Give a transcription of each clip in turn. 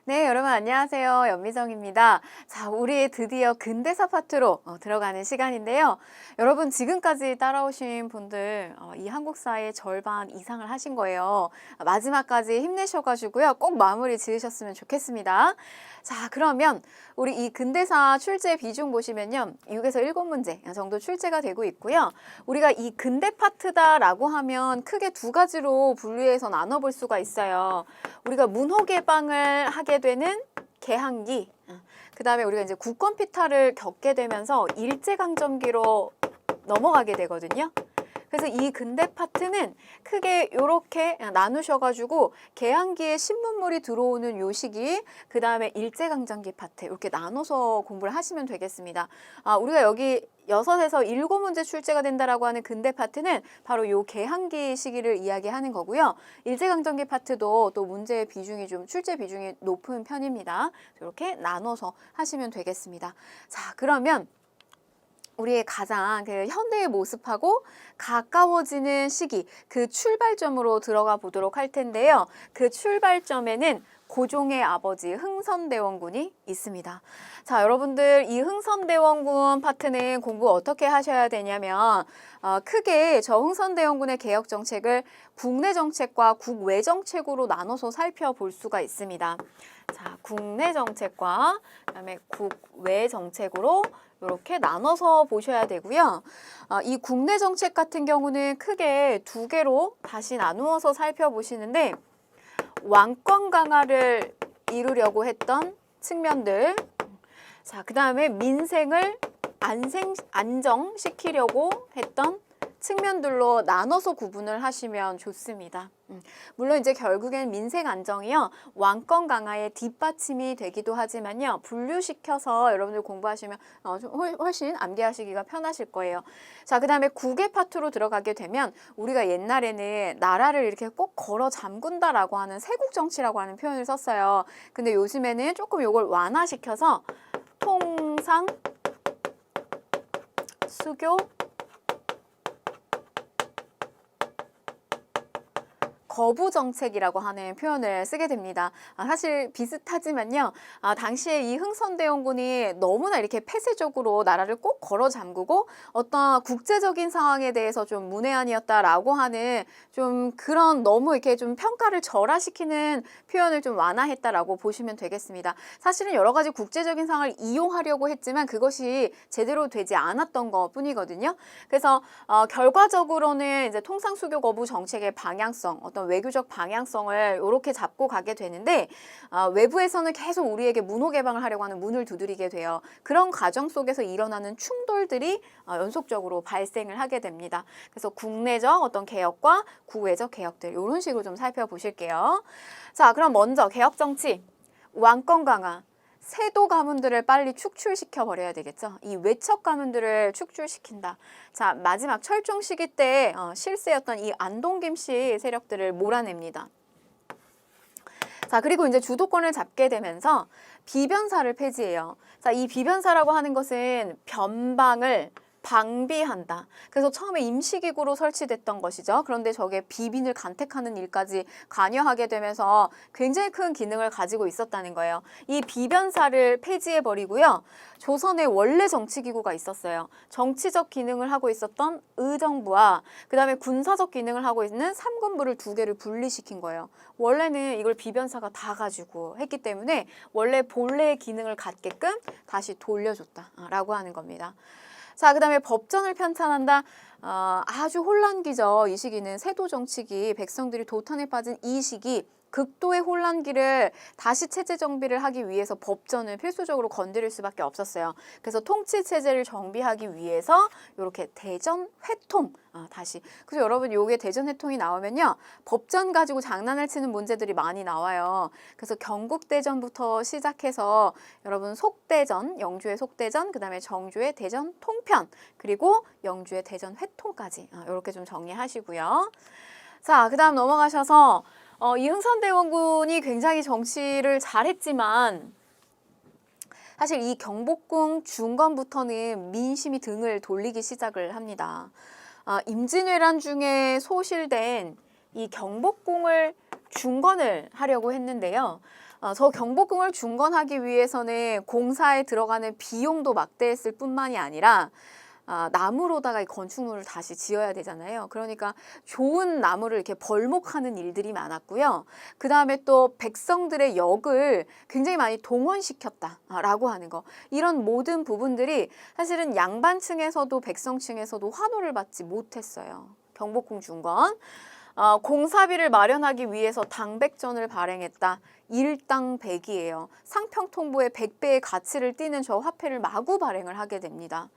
네, 여러분 안녕하세요. 연미정입니다. 자, 우리 드디어 근대사 파트로 들어가는 시간인데요. 여러분 지금까지 따라오신 분들 이 한국사의 절반 이상을 하신 거예요. 마지막까지 힘내셔가지고요. 꼭 마무리 지으셨으면 좋겠습니다. 자, 그러면 우리 이 근대사 출제 비중 보시면요. 6에서 7문제 정도 출제가 되고 있고요. 우리가 이 근대 파트다라고 하면 크게 두 가지로 분류해서 나눠볼 수가 있어요. 우리가 문호 개방을 하게 되는 개항기, 그 다음에 우리가 이제 국권 피탈을 겪게 되면서 일제강점기로 넘어가게 되거든요. 그래서 이 근대 파트는 크게 이렇게 나누셔가지고 개항기에 신문물이 들어오는 요 시기, 그 다음에 일제강점기 파트 이렇게 나눠서 공부를 하시면 되겠습니다. 우리가 여기 6에서 7문제 출제가 된다라고 하는 근대 파트는 바로 요 개항기 시기를 이야기하는 거고요. 일제강점기 파트도 또 문제의 비중이 좀 출제 비중이 높은 편입니다. 이렇게 나눠서 하시면 되겠습니다. 자, 그러면 우리의 가장 그 현대의 모습하고 가까워지는 시기, 그 출발점으로 들어가 보도록 할 텐데요. 그 출발점에는 고종의 아버지 흥선대원군이 있습니다. 자, 여러분들 이 흥선대원군 파트는 공부 어떻게 하셔야 되냐면 크게 저 흥선대원군의 개혁 정책을 국내 정책과 국외 정책으로 나눠서 살펴볼 수가 있습니다. 자, 국내 정책과 그다음에 국외 정책으로 이렇게 나눠서 보셔야 되고요. 이 국내 정책 같은 경우는 크게 두 개로 다시 나누어서 살펴보시는데 왕권 강화를 이루려고 했던 측면들, 자, 그 다음에 민생을 안정시키려고 했던 측면들로 나눠서 구분을 하시면 좋습니다. 물론 이제 결국엔 민생 안정이요, 왕권 강화의 뒷받침이 되기도 하지만요, 분류시켜서 여러분들 공부하시면 훨씬 암기하시기가 편하실 거예요. 자, 그 다음에 국외 파트로 들어가게 되면 우리가 옛날에는 나라를 이렇게 꼭 걸어 잠근다라고 하는 세국 정치라고 하는 표현을 썼어요. 근데 요즘에는 조금 이걸 완화시켜서 통상, 수교, 거부 정책이라고 하는 표현을 쓰게 됩니다. 사실 비슷하지만요. 당시에 이 흥선대원군이 너무나 이렇게 폐쇄적으로 나라를 꼭 걸어 잠그고 어떤 국제적인 상황에 대해서 좀 문외한이었다라고 하는 좀 그런 너무 이렇게 좀 평가를 절하시키는 표현을 좀 완화했다라고 보시면 되겠습니다. 사실은 여러 가지 국제적인 상황을 이용하려고 했지만 그것이 제대로 되지 않았던 것 뿐이거든요. 그래서 결과적으로는 이제 통상수교 거부 정책의 방향성, 어떤 외교적 방향성을 이렇게 잡고 가게 되는데 외부에서는 계속 우리에게 문호 개방을 하려고 하는 문을 두드리게 돼요. 그런 과정 속에서 일어나는 충돌들이 연속적으로 발생을 하게 됩니다. 그래서 국내적 어떤 개혁과 국외적 개혁들 이런 식으로 좀 살펴보실게요. 자, 그럼 먼저 개혁 정치, 왕권 강화. 세도 가문들을 빨리 축출시켜 버려야 되겠죠. 이 외척 가문들을 축출시킨다. 자, 마지막 철종 시기 때 실세였던 이 안동김 씨 세력들을 몰아냅니다. 자, 그리고 이제 주도권을 잡게 되면서 비변사를 폐지해요. 자, 이 비변사라고 하는 것은 변방을 방비한다. 그래서 처음에 임시기구로 설치됐던 것이죠. 그런데 저게 비빈을 간택하는 일까지 관여하게 되면서 굉장히 큰 기능을 가지고 있었다는 거예요. 이 비변사를 폐지해버리고요. 조선에 원래 정치기구가 있었어요. 정치적 기능을 하고 있었던 의정부와 그 다음에 군사적 기능을 하고 있는 삼군부를 두 개를 분리시킨 거예요. 원래는 이걸 비변사가 다 가지고 했기 때문에 원래 본래의 기능을 갖게끔 다시 돌려줬다라고 하는 겁니다. 자, 그 다음에 법전을 편찬한다. 아주 혼란기죠. 이 시기는 세도 정치기, 백성들이 도탄에 빠진 이 시기, 극도의 혼란기를 다시 체제 정비를 하기 위해서 법전을 필수적으로 건드릴 수밖에 없었어요. 그래서 통치 체제를 정비하기 위해서 이렇게 대전 회통 다시. 그래서 여러분 요게 대전 회통이 나오면요, 법전 가지고 장난을 치는 문제들이 많이 나와요. 그래서 경국대전부터 시작해서 여러분 속대전, 영주의 속대전, 그 다음에 정주의 대전 통편, 그리고 영주의 대전 회통까지 이렇게 좀 정리하시고요. 자, 그 다음 넘어가셔서 이 흥선대원군이 굉장히 정치를 잘했지만 사실 이 경복궁 중건부터는 민심이 등을 돌리기 시작을 합니다. 임진왜란 중에 소실된 이 경복궁을 중건을 하려고 했는데요. 저 경복궁을 중건하기 위해서는 공사에 들어가는 비용도 막대했을 뿐만이 아니라 나무로다가 이 건축물을 다시 지어야 되잖아요. 그러니까 좋은 나무를 이렇게 벌목하는 일들이 많았고요. 그 다음에 또 백성들의 역을 굉장히 많이 동원시켰다라고 하는 거. 이런 모든 부분들이 사실은 양반층에서도 백성층에서도 환호를 받지 못했어요. 경복궁 중건. 공사비를 마련하기 위해서 당백전을 발행했다. 일당 100이에요. 상평통보의 100배의 가치를 띠는 저 화폐를 마구 발행을 하게 됩니다.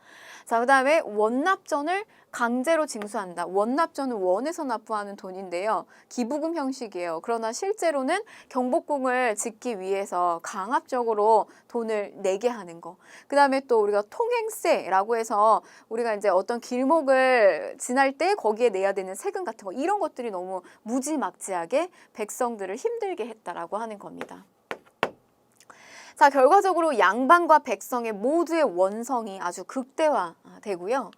자, 그 다음에 원납전을 강제로 징수한다. 원납전은 원에서 납부하는 돈인데요. 기부금 형식이에요. 그러나 실제로는 경복궁을 짓기 위해서 강압적으로 돈을 내게 하는 거. 그 다음에 또 우리가 통행세라고 해서 우리가 이제 어떤 길목을 지날 때 거기에 내야 되는 세금 같은 거, 이런 것들이 너무 무지막지하게 백성들을 힘들게 했다라고 하는 겁니다. 자, 결과적으로 양반과 백성의 모두의 원성이 아주 극대화되고요.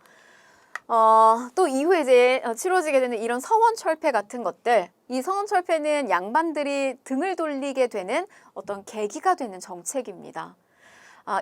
또 이후에 이제 치러지게 되는 이런 서원철폐 같은 것들, 이 서원철폐는 양반들이 등을 돌리게 되는 어떤 계기가 되는 정책입니다.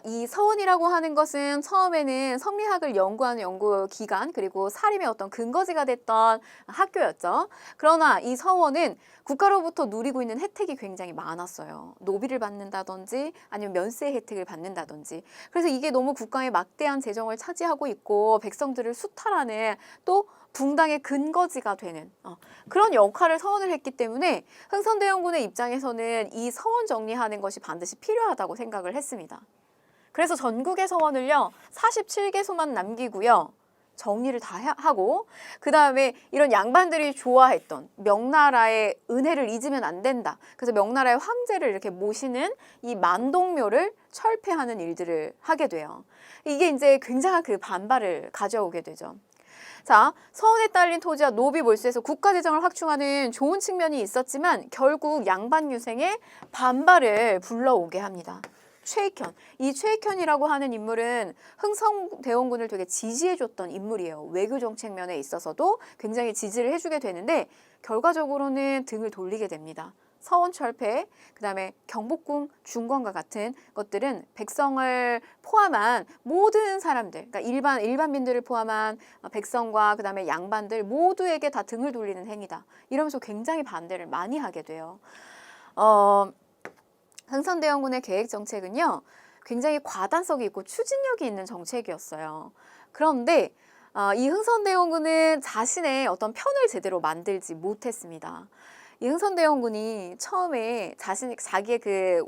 이 서원이라고 하는 것은 처음에는 성리학을 연구하는 연구기관, 그리고 사림의 어떤 근거지가 됐던 학교였죠. 그러나 이 서원은 국가로부터 누리고 있는 혜택이 굉장히 많았어요. 노비를 받는다든지 아니면 면세 혜택을 받는다든지. 그래서 이게 너무 국가의 막대한 재정을 차지하고 있고 백성들을 수탈하는, 또 붕당의 근거지가 되는 그런 역할을 서원을 했기 때문에 흥선대원군의 입장에서는 이 서원 정리하는 것이 반드시 필요하다고 생각을 했습니다. 그래서 전국의 서원을요 47개소만 남기고요 정리를 다 하고, 그 다음에 이런 양반들이 좋아했던 명나라의 은혜를 잊으면 안 된다. 그래서 명나라의 황제를 이렇게 모시는 이 만동묘를 철폐하는 일들을 하게 돼요. 이게 이제 굉장한 그 반발을 가져오게 되죠. 자, 서원에 딸린 토지와 노비 몰수에서 국가 재정을 확충하는 좋은 측면이 있었지만 결국 양반 유생의 반발을 불러오게 합니다. 최익현. 이 최익현이라고 하는 인물은 흥선대원군을 되게 지지해줬던 인물이에요. 외교 정책 면에 있어서도 굉장히 지지를 해주게 되는데 결과적으로는 등을 돌리게 됩니다. 서원철폐, 그 다음에 경복궁 중건과 같은 것들은 백성을 포함한 모든 사람들, 그러니까 일반민들을 포함한 백성과 그 다음에 양반들 모두에게 다 등을 돌리는 행위다. 이러면서 굉장히 반대를 많이 하게 돼요. 흥선대원군의 계획 정책은요 굉장히 과단성이 있고 추진력이 있는 정책이었어요. 그런데 이 흥선대원군은 자신의 어떤 편을 제대로 만들지 못했습니다. 이 흥선대원군이 처음에 자기의 그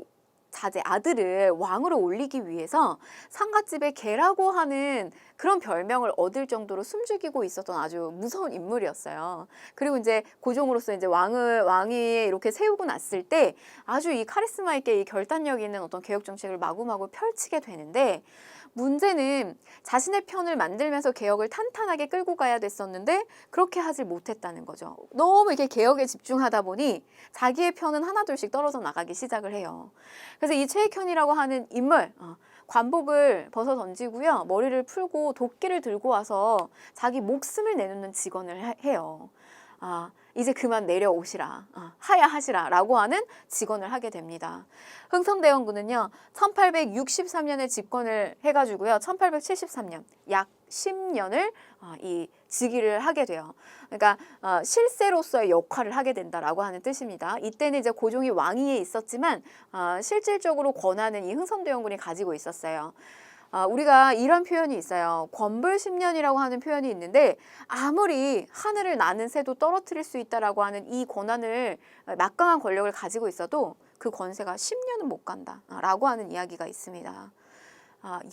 자제 아들을 왕으로 올리기 위해서 상갓집의 개라고 하는 그런 별명을 얻을 정도로 숨죽이고 있었던 아주 무서운 인물이었어요. 그리고 이제 고종으로서 이제 왕이 이렇게 세우고 났을 때 아주 이 카리스마 있게 이 결단력 있는 어떤 개혁 정책을 마구마구 펼치게 되는데, 문제는 자신의 편을 만들면서 개혁을 탄탄하게 끌고 가야 됐었는데 그렇게 하지 못했다는 거죠. 너무 이렇게 개혁에 집중하다 보니 자기의 편은 하나둘씩 떨어져 나가기 시작을 해요. 그래서 이 최익현이라고 하는 인물, 관복을 벗어 던지고요. 머리를 풀고 도끼를 들고 와서 자기 목숨을 내놓는 직언을 해요. 이제 그만 내려오시라, 하야하시라 라고 하는 직언을 하게 됩니다. 흥선대원군은요 1863년에 집권을 해가지고요 1873년 약 10년을 이 즉위를 하게 돼요. 그러니까 실세로서의 역할을 하게 된다라고 하는 뜻입니다. 이때는 이제 고종이 왕위에 있었지만 실질적으로 권한은 이 흥선대원군이 가지고 있었어요. 우리가 이런 표현이 있어요. 권불 10년이라고 하는 표현이 있는데 아무리 하늘을 나는 새도 떨어뜨릴 수 있다라고 하는 이 권한을, 막강한 권력을 가지고 있어도 그 권세가 10년은 못 간다라고 하는 이야기가 있습니다.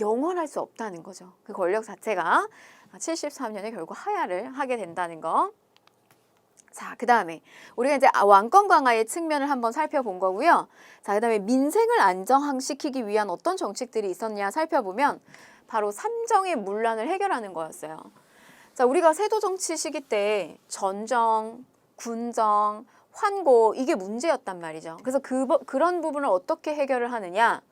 영원할 수 없다는 거죠. 그 권력 자체가 73년에 결국 하야를 하게 된다는 거. 자, 그 다음에 우리가 이제 왕권 강화의 측면을 한번 살펴본 거고요. 자, 그 다음에 민생을 안정시키기 위한 어떤 정책들이 있었냐 살펴보면 바로 삼정의 문란을 해결하는 거였어요. 자, 우리가 세도 정치 시기 때 전정, 군정, 환고 이게 문제였단 말이죠. 그래서 그런 부분을 어떻게 해결을 하느냐?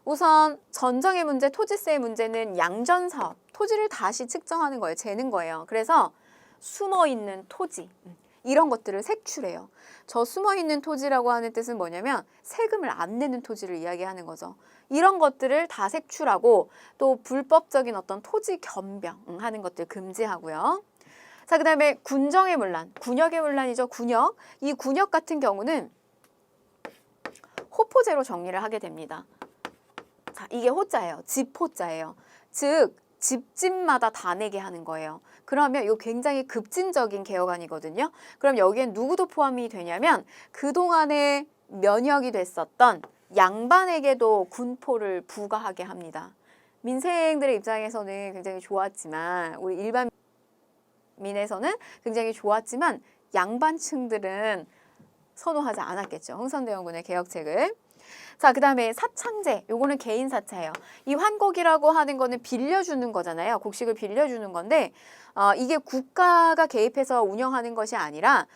우선 전정의 문제, 토지세의 문제는 양전사업, 토지를 다시 측정하는 거예요. 재는 거예요. 그래서 숨어있는 토지, 이런 것들을 색출해요. 저 숨어있는 토지라고 하는 뜻은 뭐냐면 세금을 안 내는 토지를 이야기하는 거죠. 이런 것들을 다 색출하고 또 불법적인 어떤 토지 겸병하는 것들 금지하고요. 자, 그 다음에 군정의 문란, 군역의 문란이죠. 군역. 이 군역 같은 경우는 호포제로 정리를 하게 됩니다. 자, 이게 호자예요. 집호자예요. 즉 집집마다 다 내게 하는 거예요. 그러면 이거 굉장히 급진적인 개혁안이거든요. 그럼 여기엔 누구도 포함이 되냐면 그동안에 면역이 됐었던 양반에게도 군포를 부과하게 합니다. 민생들의 입장에서는 굉장히 좋았지만 우리 일반민에서는 굉장히 좋았지만 양반층들은 선호하지 않았겠죠. 흥선대원군의 개혁책을. 자, 그 다음에 사창제, 요거는 개인 사차예요. 이 환곡이라고 하는 거는 빌려주는 거잖아요. 곡식을 빌려주는 건데 이게 국가가 개입해서 운영하는 것이 아니라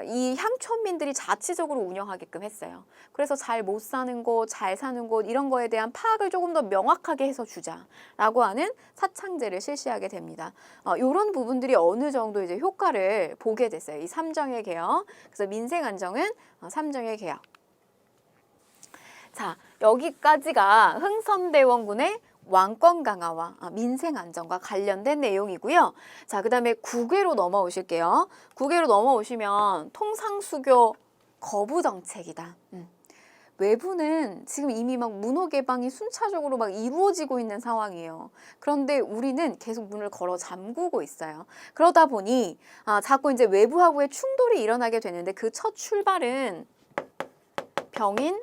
이 향촌민들이 자치적으로 운영하게끔 했어요. 그래서 잘 못 사는 곳, 잘 사는 곳 이런 거에 대한 파악을 조금 더 명확하게 해서 주자라고 하는 사창제를 실시하게 됩니다. 이런 부분들이 어느 정도 이제 효과를 보게 됐어요. 이 삼정의 개혁. 그래서 민생 안정은 삼정의 개혁. 자, 여기까지가 흥선대원군의 왕권 강화와 민생 안정과 관련된 내용이고요. 자, 그 다음에 국외로 넘어오실게요. 국외로 넘어오시면 통상수교 거부 정책이다. 외부는 지금 이미 막 문호 개방이 순차적으로 막 이루어지고 있는 상황이에요. 그런데 우리는 계속 문을 걸어 잠그고 있어요. 그러다 보니 자꾸 이제 외부하고의 충돌이 일어나게 되는데 그 첫 출발은 병인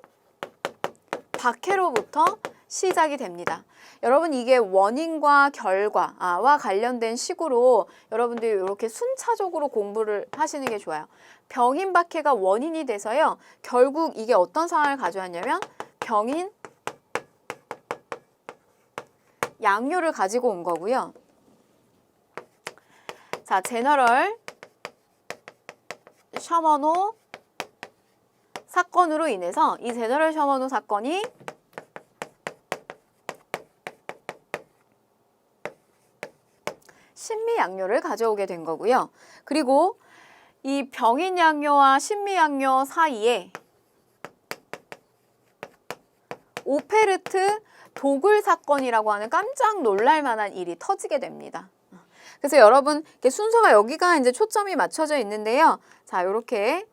박해로부터 시작이 됩니다. 여러분 이게 원인과 결과와 관련된 식으로 여러분들이 이렇게 순차적으로 공부를 하시는 게 좋아요. 병인 박해가 원인이 돼서요. 결국 이게 어떤 상황을 가져왔냐면 병인 양요를 가지고 온 거고요. 자, 제너럴 셔먼호 사건으로 인해서 이 제너럴 셔먼호 사건이 신미양요를 가져오게 된 거고요. 그리고 이 병인양요와 신미양요 사이에 오페르트 도굴 사건이라고 하는 깜짝 놀랄 만한 일이 터지게 됩니다. 그래서 여러분 순서가 여기가 이제 초점이 맞춰져 있는데요. 자, 요렇게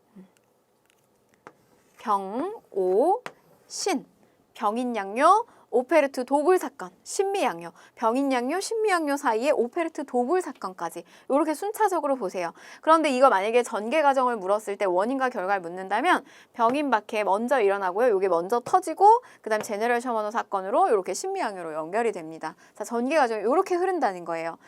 병, 오, 신, 병인양요, 오페르트 도굴 사건, 신미양요, 병인양요, 신미양요 사이에 오페르트 도굴 사건까지 이렇게 순차적으로 보세요. 그런데 이거 만약에 전개 과정을 물었을 때 원인과 결과를 묻는다면 병인 박해 먼저 일어나고요. 이게 먼저 터지고 그다음 제너럴 셔먼호 사건으로 이렇게 신미양요로 연결이 됩니다. 자, 전개 과정이 이렇게 흐른다는 거예요.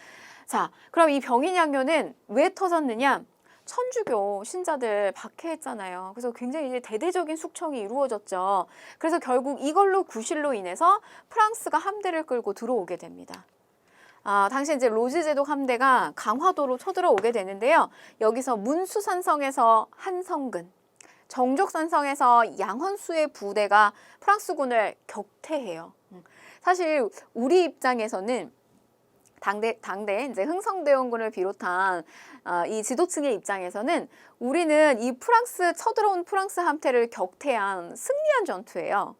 자, 그럼 이 병인양요는 왜 터졌느냐? 천주교 신자들 박해했잖아요. 그래서 굉장히 이제 대대적인 숙청이 이루어졌죠. 그래서 결국 이걸로 구실로 인해서 프랑스가 함대를 끌고 들어오게 됩니다. 당시 이제 로즈 제독 함대가 강화도로 쳐들어오게 되는데요. 여기서 문수산성에서 한성근, 정족산성에서 양헌수의 부대가 프랑스군을 격퇴해요. 사실 우리 입장에서는 당대 이제 흥선대원군을 비롯한 이 지도층의 입장에서는 우리는 이 쳐들어온 프랑스 함대를 격퇴한 승리한 전투예요.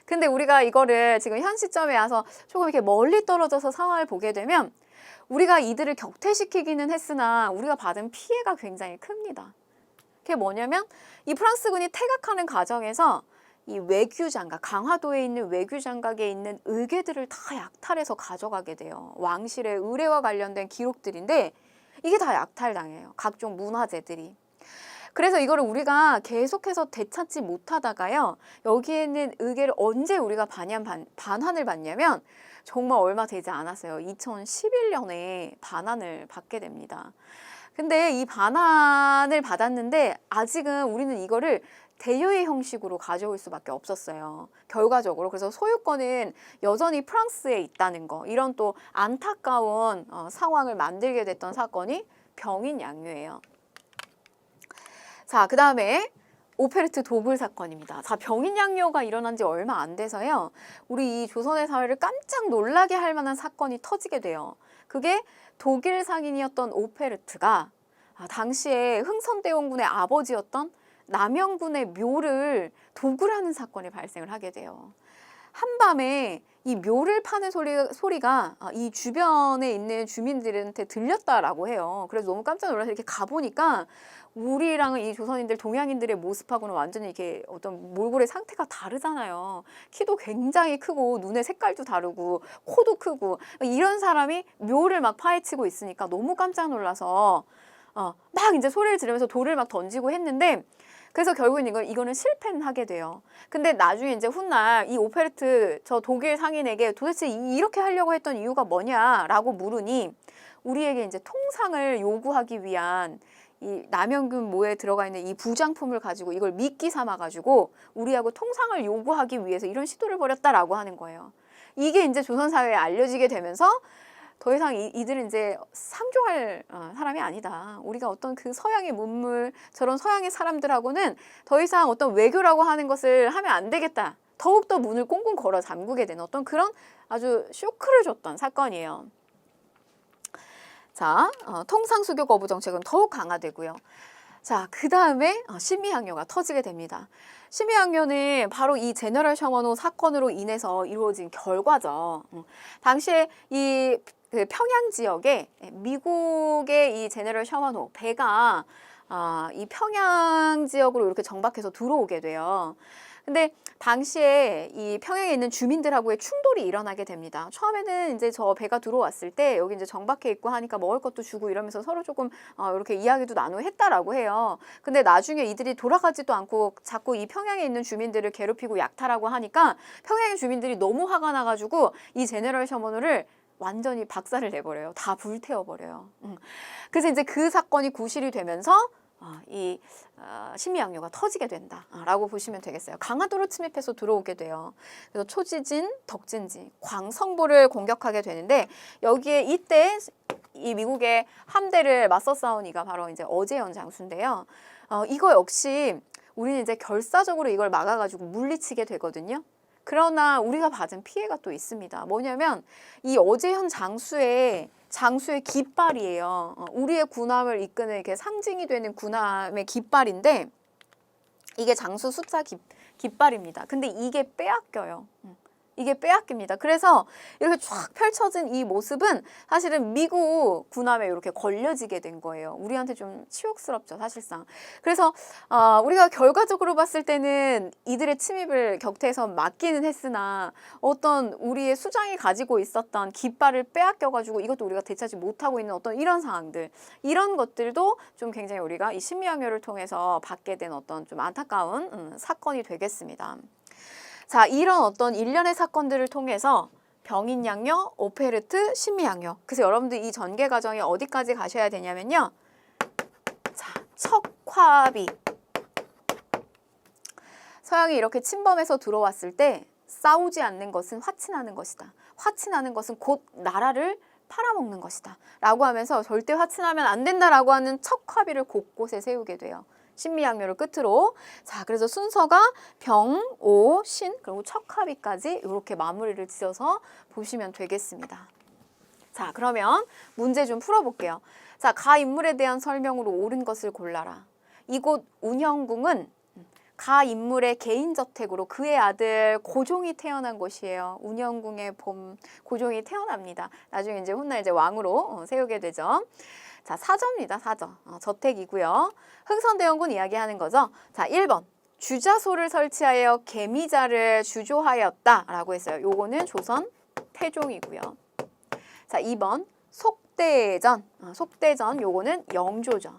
근데 우리가 이거를 지금 현 시점에 와서 조금 이렇게 멀리 떨어져서 상황을 보게 되면 우리가 이들을 격퇴시키기는 했으나 우리가 받은 피해가 굉장히 큽니다. 그게 뭐냐면 이 프랑스군이 퇴각하는 과정에서 이 외교장각, 강화도에 있는 외교장각에 있는 의궤들을 다 약탈해서 가져가게 돼요. 왕실의 의뢰와 관련된 기록들인데 이게 다 약탈당해요. 각종 문화재들이. 그래서 이거를 우리가 계속해서 되찾지 못하다가요. 여기에 있는 의궤를 언제 우리가 반환을 받냐면 정말 얼마 되지 않았어요. 2011년에 반환을 받게 됩니다. 근데 이 반환을 받았는데 아직은 우리는 이거를 대여의 형식으로 가져올 수밖에 없었어요. 결과적으로. 그래서 소유권은 여전히 프랑스에 있다는 거. 이런 또 안타까운 상황을 만들게 됐던 사건이 병인양요예요. 자, 그 다음에 오페르트 도굴 사건입니다. 자, 병인양요가 일어난 지 얼마 안 돼서요. 우리 이 조선의 사회를 깜짝 놀라게 할 만한 사건이 터지게 돼요. 그게 독일 상인이었던 오페르트가 당시에 흥선대원군의 아버지였던 남영군의 묘를 도굴하는 사건이 발생을 하게 돼요. 한밤에 이 묘를 파는 소리가 이 주변에 있는 주민들한테 들렸다라고 해요. 그래서 너무 깜짝 놀라서 이렇게 가보니까 우리랑은 이 조선인들, 동양인들의 모습하고는 완전히 이렇게 어떤 몰골의 상태가 다르잖아요. 키도 굉장히 크고 눈의 색깔도 다르고 코도 크고 이런 사람이 묘를 막 파헤치고 있으니까 너무 깜짝 놀라서 막 이제 소리를 지르면서 돌을 막 던지고 했는데 그래서 결국은 이거는 실패는 하게 돼요. 근데 나중에 이제 훗날 이 오페르트 저 독일 상인에게 도대체 이렇게 하려고 했던 이유가 뭐냐라고 물으니 우리에게 이제 통상을 요구하기 위한 이 남영군 모에 들어가 있는 이 부장품을 가지고 이걸 미끼 삼아 가지고 우리하고 통상을 요구하기 위해서 이런 시도를 벌였다라고 하는 거예요. 이게 이제 조선 사회에 알려지게 되면서 더 이상 이들은 이제 상종할 사람이 아니다. 우리가 어떤 그 서양의 문물, 저런 서양의 사람들하고는 더 이상 어떤 외교라고 하는 것을 하면 안 되겠다. 더욱더 문을 꽁꽁 걸어 잠그게 되는 어떤 그런 아주 쇼크를 줬던 사건이에요. 자, 통상수교 거부 정책은 더욱 강화되고요. 자, 그 다음에 신미항요가 터지게 됩니다. 신미항요는 바로 이 제너럴 셔먼호 사건으로 인해서 이루어진 결과죠. 당시에 그 평양 지역에 미국의 이 제너럴 셔먼호 배가 이 평양 지역으로 이렇게 정박해서 들어오게 돼요. 근데 당시에 이 평양에 있는 주민들하고의 충돌이 일어나게 됩니다. 처음에는 이제 저 배가 들어왔을 때 여기 이제 정박해 있고 하니까 먹을 것도 주고 이러면서 서로 조금 이렇게 이야기도 나누고 했다라고 해요. 근데 나중에 이들이 돌아가지도 않고 자꾸 이 평양에 있는 주민들을 괴롭히고 약탈하고 하니까 평양의 주민들이 너무 화가 나가지고 이 제너럴 셔먼호를 완전히 박살을 내버려요. 다 불태워버려요. 그래서 이제 그 사건이 구실이 되면서 이 신미항요가 터지게 된다라고 보시면 되겠어요. 강화도로 침입해서 들어오게 돼요. 그래서 초지진, 덕진지, 광성보를 공격하게 되는데 여기에 이때 이 미국의 함대를 맞서 싸운 이가 바로 이제 어제현 장수인데요. 이거 역시 우리는 이제 결사적으로 이걸 막아가지고 물리치게 되거든요. 그러나 우리가 받은 피해가 또 있습니다. 뭐냐면 이 어제현 장수의 깃발이에요. 우리의 군함을 이끄는 이렇게 상징이 되는 군함의 깃발인데 이게 장수 숫자 깃발입니다. 근데 이게 빼앗겨요. 이게 빼앗깁니다. 그래서 이렇게 쫙 펼쳐진 이 모습은 사실은 미국 군함에 이렇게 걸려지게 된 거예요. 우리한테 좀 치욕스럽죠, 사실상. 그래서 우리가 결과적으로 봤을 때는 이들의 침입을 격퇴해서 막기는 했으나 어떤 우리의 수장이 가지고 있었던 깃발을 빼앗겨가지고 이것도 우리가 되찾지 못하고 있는 어떤 이런 상황들, 이런 것들도 좀 굉장히 우리가 이 신미항요를 통해서 받게 된 어떤 좀 안타까운 사건이 되겠습니다. 자, 이런 어떤 일련의 사건들을 통해서 병인양요, 오페르트, 신미항요. 그래서 여러분들 이 전개 과정에 어디까지 가셔야 되냐면요. 자, 척화비. 서양이 이렇게 침범해서 들어왔을 때 싸우지 않는 것은 화친하는 것이다. 화친하는 것은 곧 나라를 팔아먹는 것이다. 라고 하면서 절대 화친하면 안 된다라고 하는 척화비를 곳곳에 세우게 돼요. 신미항요를 끝으로. 자, 그래서 순서가 병, 오, 신, 그리고 척화비까지 이렇게 마무리를 지어서 보시면 되겠습니다. 자, 그러면 문제 좀 풀어볼게요. 자, 가 인물에 대한 설명으로 옳은 것을 골라라. 이곳 운영궁은 가 인물의 개인저택으로 그의 아들 고종이 태어난 곳이에요. 운영궁의 봄, 고종이 태어납니다. 나중에 이제 훗날 이제 왕으로 세우게 되죠. 자, 사저입니다. 사저. 저택이고요. 흥선대원군 이야기하는 거죠. 자, 1번. 주자소를 설치하여 개미자를 주조하였다라고 했어요. 요거는 조선 태종이고요. 자, 2번. 속대전. 속대전 요거는 영조죠.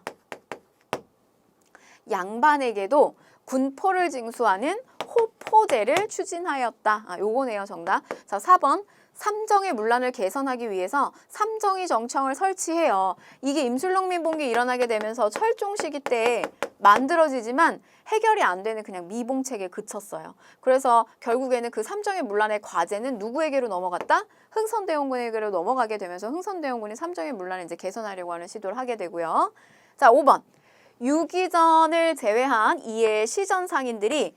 양반에게도 군포를 징수하는 호포제를 추진하였다. 요거네요, 정답. 자, 4번. 삼정의 문란을 개선하기 위해서 삼정의 정청을 설치해요. 이게 임술농민봉기 일어나게 되면서 철종 시기 때 만들어지지만 해결이 안 되는 그냥 미봉책에 그쳤어요. 그래서 결국에는 그 삼정의 문란의 과제는 누구에게로 넘어갔다? 흥선대원군에게로 넘어가게 되면서 흥선대원군이 삼정의 문란을 이제 개선하려고 하는 시도를 하게 되고요. 자, 5번. 유기전을 제외한 이의 시전 상인들이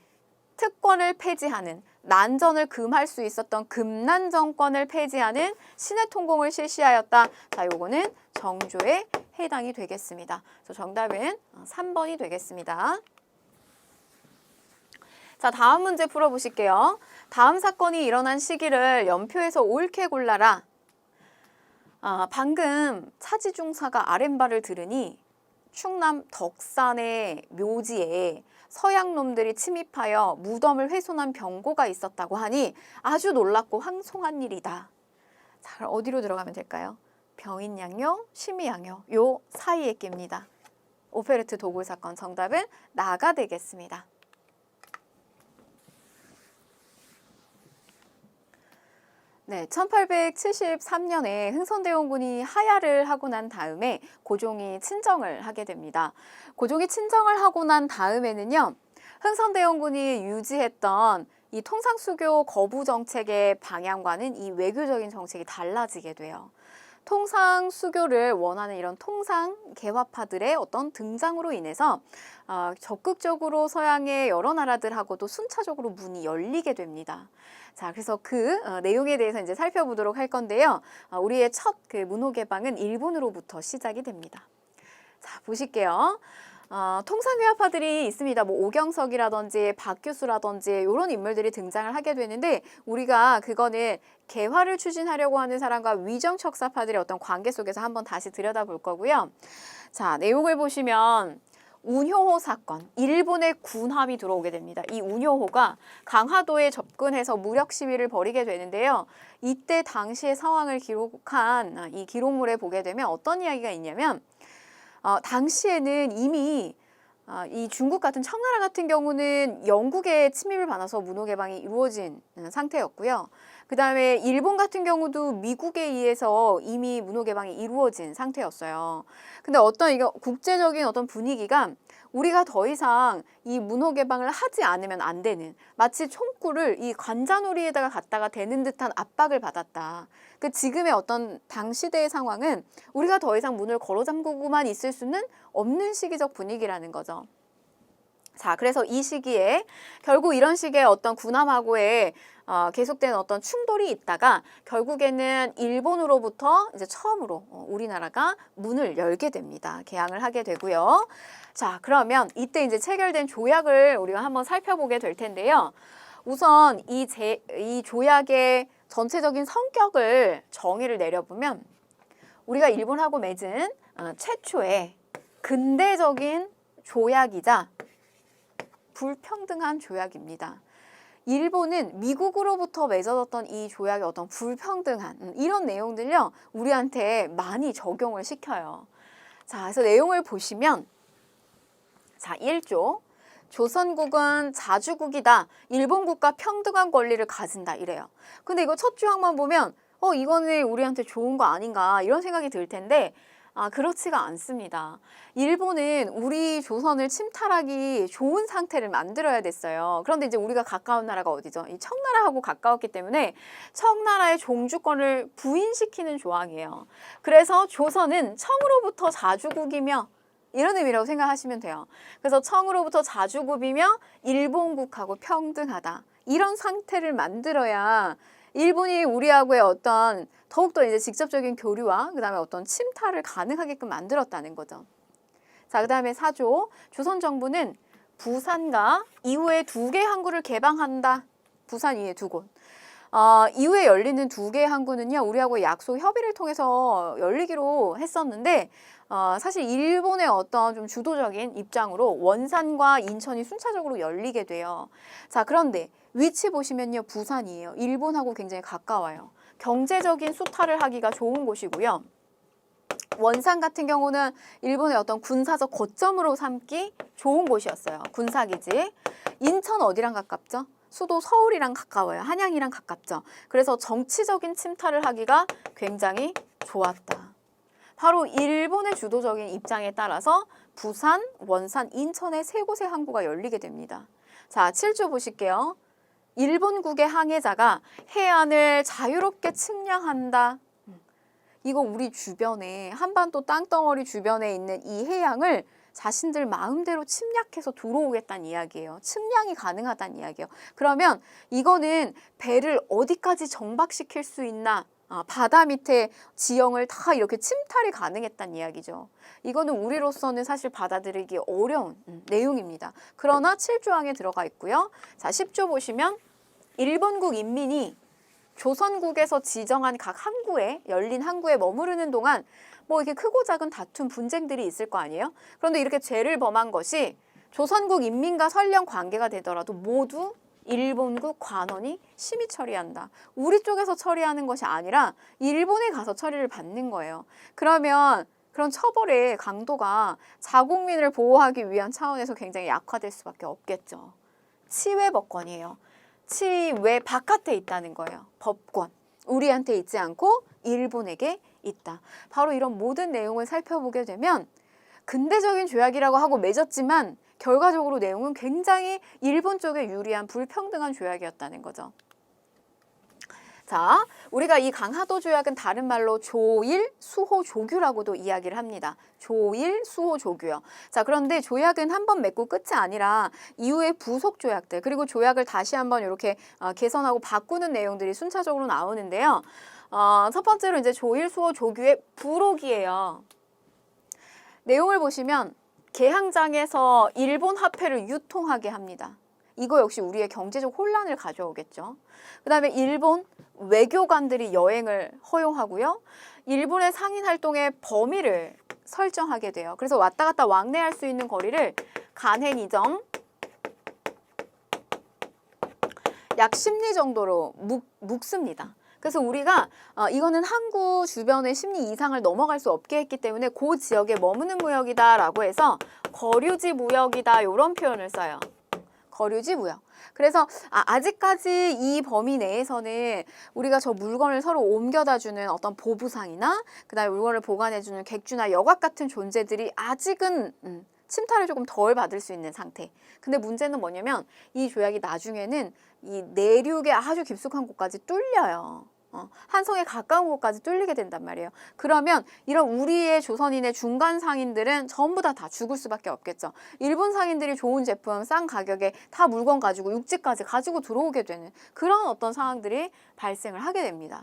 특권을 폐지하는, 난전을 금할 수 있었던 금난 정권을 폐지하는 신해 통공을 실시하였다. 자, 요거는 정조에 해당이 되겠습니다. 그래서 정답은 3번이 되겠습니다. 자, 다음 문제 풀어보실게요. 다음 사건이 일어난 시기를 연표에서 옳게 골라라. 방금 차지중사가 아랫말을 들으니 충남 덕산의 묘지에 서양놈들이 침입하여 무덤을 훼손한 병고가 있었다고 하니 아주 놀랍고 황송한 일이다. 자, 그럼 어디로 들어가면 될까요? 병인양요, 심의양요, 요 사이에 낍니다. 오페레트 도굴 사건 정답은 나가 되겠습니다. 네, 1873년에 흥선대원군이 하야를 하고 난 다음에 고종이 친정을 하게 됩니다. 고종이 친정을 하고 난 다음에는요, 흥선대원군이 유지했던 이 통상수교 거부 정책의 방향과는 이 외교적인 정책이 달라지게 돼요. 통상수교를 원하는 이런 통상 개화파들의 어떤 등장으로 인해서 적극적으로 서양의 여러 나라들하고도 순차적으로 문이 열리게 됩니다. 자, 그래서 그 내용에 대해서 이제 살펴보도록 할 건데요. 우리의 첫 그 문호 개방은 일본으로부터 시작이 됩니다. 자, 보실게요. 통상개화파들이 있습니다. 뭐 오경석이라든지 박규수라든지 이런 인물들이 등장을 하게 되는데 우리가 그거는 개화를 추진하려고 하는 사람과 위정척사파들의 어떤 관계 속에서 한번 다시 들여다볼 거고요. 자, 내용을 보시면 운효호 사건, 일본의 군함이 들어오게 됩니다. 이 운효호가 강화도에 접근해서 무력 시위를 벌이게 되는데요. 이때 당시의 상황을 기록한 이 기록물에 보게 되면 어떤 이야기가 있냐면 당시에는 이미 이 중국 같은 청나라 같은 경우는 영국의 침입을 받아서 문호 개방이 이루어진 상태였고요. 그 다음에 일본 같은 경우도 미국에 의해서 이미 문호 개방이 이루어진 상태였어요. 근데 어떤 이게 국제적인 어떤 분위기가 우리가 더 이상 이 문호 개방을 하지 않으면 안 되는, 마치 총구를 이 관자놀이에다가 갖다가 대는 듯한 압박을 받았다. 그 지금의 어떤 당시대의 상황은 우리가 더 이상 문을 걸어 잠그고만 있을 수는 없는 시기적 분위기라는 거죠. 자, 그래서 이 시기에 결국 이런 식의 어떤 군함하고의 계속되는 어떤 충돌이 있다가 결국에는 일본으로부터 이제 처음으로 우리나라가 문을 열게 됩니다. 개항을 하게 되고요. 자, 그러면 이때 이제 체결된 조약을 우리가 한번 살펴보게 될 텐데요. 우선 이 조약의 전체적인 성격을 정의를 내려보면 우리가 일본하고 맺은 최초의 근대적인 조약이자 불평등한 조약입니다. 일본은 미국으로부터 맺어졌던 이 조약의 어떤 불평등한 이런 내용들요, 우리한테 많이 적용을 시켜요. 자, 그래서 내용을 보시면 자, 1조. 조선국은 자주국이다. 일본국과 평등한 권리를 가진다. 이래요. 근데 이거 첫 조항만 보면 이거는 우리한테 좋은 거 아닌가 이런 생각이 들 텐데 그렇지가 않습니다. 일본은 우리 조선을 침탈하기 좋은 상태를 만들어야 됐어요. 그런데 이제 우리가 가까운 나라가 어디죠? 이 청나라하고 가까웠기 때문에 청나라의 종주권을 부인시키는 조항이에요. 그래서 조선은 청으로부터 자주국이며 이런 의미라고 생각하시면 돼요. 그래서 청으로부터 자주국이며 일본국하고 평등하다. 이런 상태를 만들어야 일본이 우리하고의 어떤 더욱더 이제 직접적인 교류와 그다음에 어떤 침탈을 가능하게끔 만들었다는 거죠. 자, 그다음에 4조. 조선 정부는 부산과 이후에 2개 항구를 개방한다. 부산 이외 2곳. 이후에 열리는 2개의 항구는요, 우리하고 약속 협의를 통해서 열리기로 했었는데 사실 일본의 어떤 좀 주도적인 입장으로 원산과 인천이 순차적으로 열리게 돼요. 자, 그런데 위치 보시면요, 부산이에요. 일본하고 굉장히 가까워요. 경제적인 수탈을 하기가 좋은 곳이고요. 원산 같은 경우는 일본의 어떤 군사적 거점으로 삼기 좋은 곳이었어요. 군사기지. 인천 어디랑 가깝죠? 수도 서울이랑 가까워요. 한양이랑 가깝죠. 그래서 정치적인 침탈을 하기가 굉장히 좋았다. 바로 일본의 주도적인 입장에 따라서 부산, 원산, 인천의 3곳의 항구가 열리게 됩니다. 자, 7조 보실게요. 일본국의 항해자가 해안을 자유롭게 측량한다. 이거 우리 주변에 한반도 땅덩어리 주변에 있는 이 해양을 자신들 마음대로 침략해서 들어오겠다는 이야기예요. 측량이 가능하다는 이야기예요. 그러면 이거는 배를 어디까지 정박시킬 수 있나? 바다 밑에 지형을 다 이렇게 침탈이 가능했다는 이야기죠. 이거는 우리로서는 사실 받아들이기 어려운 내용입니다. 그러나 7조항에 들어가 있고요. 자, 10조 보시면 일본국 인민이 조선국에서 지정한 각 항구에, 열린 항구에 머무르는 동안 뭐 이렇게 크고 작은 다툼, 분쟁들이 있을 거 아니에요? 그런데 이렇게 죄를 범한 것이 조선국 인민과 설령 관계가 되더라도 모두 일본국 관원이 심의 처리한다. 우리 쪽에서 처리하는 것이 아니라 일본에 가서 처리를 받는 거예요. 그러면 그런 처벌의 강도가 자국민을 보호하기 위한 차원에서 굉장히 약화될 수밖에 없겠죠. 치외법권이에요. 치외 바깥에 있다는 거예요. 법권. 우리한테 있지 않고 일본에게 있다. 바로 이런 모든 내용을 살펴보게 되면 근대적인 조약이라고 하고 맺었지만 결과적으로 내용은 굉장히 일본 쪽에 유리한 불평등한 조약이었다는 거죠. 자, 우리가 이 강하도 조약은 다른 말로 조일 수호 조규라고도 이야기를 합니다. 조일 수호 조규요. 자, 그런데 조약은 한 번 맺고 끝이 아니라 이후에 부속 조약들 그리고 조약을 다시 한번 이렇게 개선하고 바꾸는 내용들이 순차적으로 나오는데요. 첫 번째로 이제 조일 수호 조규의 부록이에요. 내용을 보시면 개항장에서 일본 화폐를 유통하게 합니다. 이거 역시 우리의 경제적 혼란을 가져오겠죠. 그 다음에 일본 외교관들이 여행을 허용하고요. 일본의 상인 활동의 범위를 설정하게 돼요. 그래서 왔다 갔다 왕래할 수 있는 거리를 간해니점 약 10리 정도로 묶습니다. 그래서 우리가 이거는 항구 주변의 10리 이상을 넘어갈 수 없게 했기 때문에 그 지역에 머무는 무역이다라고 해서 거류지 무역이다 이런 표현을 써요. 거류지 무역. 그래서 아직까지 이 범위 내에서는 우리가 저 물건을 서로 옮겨다 주는 어떤 보부상이나 그다음에 물건을 보관해주는 객주나 여각 같은 존재들이 아직은 침탈을 조금 덜 받을 수 있는 상태. 근데 문제는 뭐냐면 이 조약이 나중에는 이 내륙의 아주 깊숙한 곳까지 뚫려요. 한성에 가까운 곳까지 뚫리게 된단 말이에요. 그러면 이런 우리의 조선인의 중간 상인들은 전부 다 죽을 수밖에 없겠죠. 일본 상인들이 좋은 제품, 싼 가격에 다 물건 가지고 육지까지 가지고 들어오게 되는 그런 어떤 상황들이 발생을 하게 됩니다.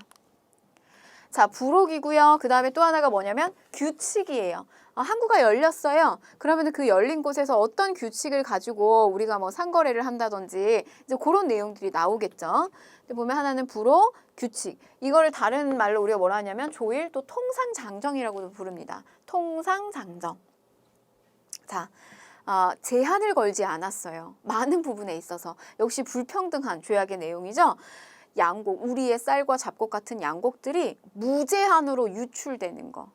자, 부록이고요. 그 다음에 또 하나가 뭐냐면 규칙이에요. 항구가 열렸어요. 그러면 그 열린 곳에서 어떤 규칙을 가지고 우리가 뭐 상거래를 한다든지 이제 그런 내용들이 나오겠죠. 근데 보면 하나는 부록, 규칙. 이거를 다른 말로 우리가 뭐라 하냐면 조일 또 통상장정이라고도 부릅니다. 통상장정. 자, 제한을 걸지 않았어요. 많은 부분에 있어서. 역시 불평등한 조약의 내용이죠. 양곡, 우리의 쌀과 잡곡 같은 양곡들이 무제한으로 유출되는 거.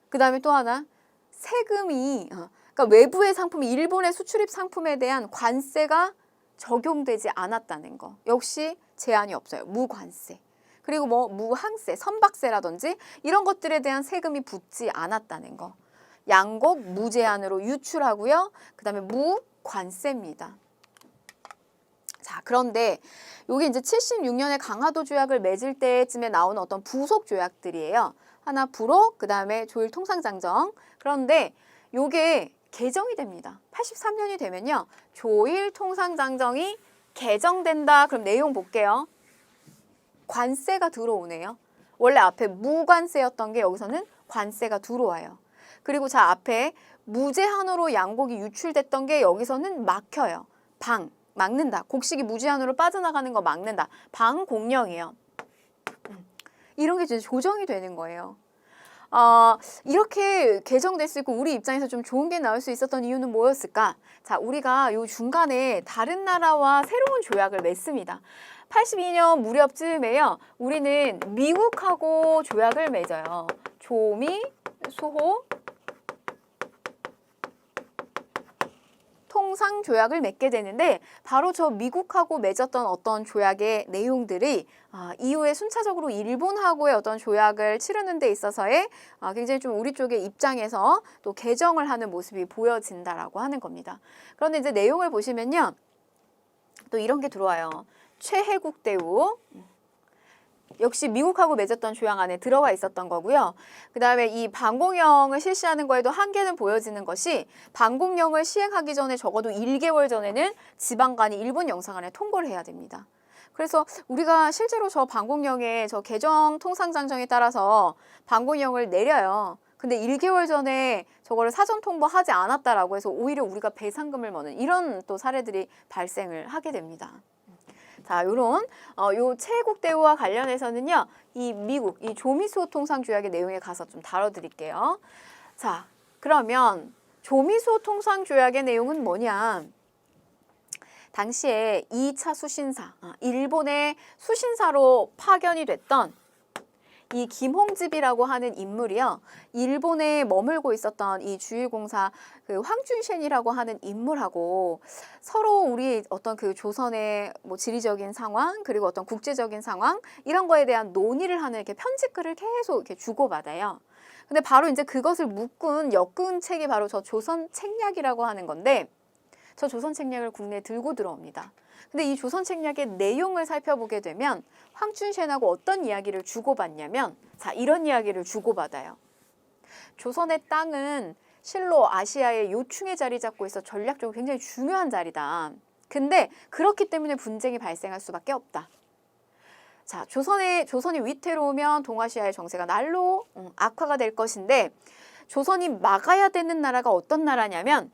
그 다음에 또 하나, 세금이, 그러니까 외부의 상품이 일본의 수출입 상품에 대한 관세가 적용되지 않았다는 거. 역시 제한이 없어요. 무관세. 그리고 뭐 무항세, 선박세라든지 이런 것들에 대한 세금이 붙지 않았다는 거. 양곡 무제한으로 유출하고요. 그 다음에 무관세입니다. 자, 그런데 여기 이제 76년에 강화도 조약을 맺을 때쯤에 나오는 어떤 부속 조약들이에요. 하나 부록, 그 다음에 조일 통상장정. 그런데 요게 개정이 됩니다. 83년이 되면요. 조일 통상장정이 개정된다. 그럼 내용 볼게요. 관세가 들어오네요. 원래 앞에 무관세였던 게 여기서는 관세가 들어와요. 그리고 자, 앞에 무제한으로 양곡이 유출됐던 게 여기서는 막혀요. 막는다. 곡식이 무제한으로 빠져나가는 거 막는다. 방공령이에요. 이런 게 이제 조정이 되는 거예요. 이렇게 개정됐을 때 우리 입장에서 좀 좋은 게 나올 수 있었던 이유는 뭐였을까? 자, 우리가 요 중간에 다른 나라와 새로운 조약을 맺습니다. 82년 무렵쯤에요. 우리는 미국하고 조약을 맺어요. 조미, 수호, 통상 조약을 맺게 되는데 바로 저 미국하고 맺었던 어떤 조약의 내용들이 이후에 순차적으로 일본하고의 어떤 조약을 치르는 데 있어서의 굉장히 좀 우리 쪽의 입장에서 또 개정을 하는 모습이 보여진다라고 하는 겁니다. 그런데 이제 내용을 보시면요. 또 이런 게 들어와요. 최혜국 대우. 역시 미국하고 맺었던 조약 안에 들어가 있었던 거고요. 그 다음에 이 반공령을 실시하는 거에도 한계는 보여지는 것이 반공령을 시행하기 전에 적어도 1개월 전에는 지방간이 일본 영사관에 통보를 해야 됩니다. 그래서 우리가 실제로 저 반공령의 저 개정 통상장정에 따라서 반공령을 내려요. 근데 1개월 전에 저거를 사전 통보하지 않았다라고 해서 오히려 우리가 배상금을 머는 이런 또 사례들이 발생을 하게 됩니다. 자, 요런 요 체국 대우와 관련해서는요. 이 미국 이 조미수호 통상조약의 내용에 가서 좀 다뤄드릴게요. 자, 그러면 조미수호 통상조약의 내용은 뭐냐? 당시에 2차 수신사, 일본의 수신사로 파견이 됐던 이 김홍집이라고 하는 인물이요. 일본에 머물고 있었던 이 주일공사 그 황준셴이라고 하는 인물하고 서로 우리 어떤 그 조선의 뭐 지리적인 상황 그리고 어떤 국제적인 상황 이런 거에 대한 논의를 하는 이렇게 편지글을 계속 이렇게 주고받아요. 근데 바로 이제 그것을 엮은 책이 바로 저 조선 책략이라고 하는 건데 저 조선 책략을 국내에 들고 들어옵니다. 근데 이 조선 책략의 내용을 살펴보게 되면 황춘셴하고 어떤 이야기를 주고받냐면 자, 이런 이야기를 주고받아요. 조선의 땅은 실로 아시아의 요충에 자리 잡고 있어 전략적으로 굉장히 중요한 자리다. 근데 그렇기 때문에 분쟁이 발생할 수밖에 없다. 자, 조선이 위태로우면 동아시아의 정세가 날로 악화가 될 것인데 조선이 막아야 되는 나라가 어떤 나라냐면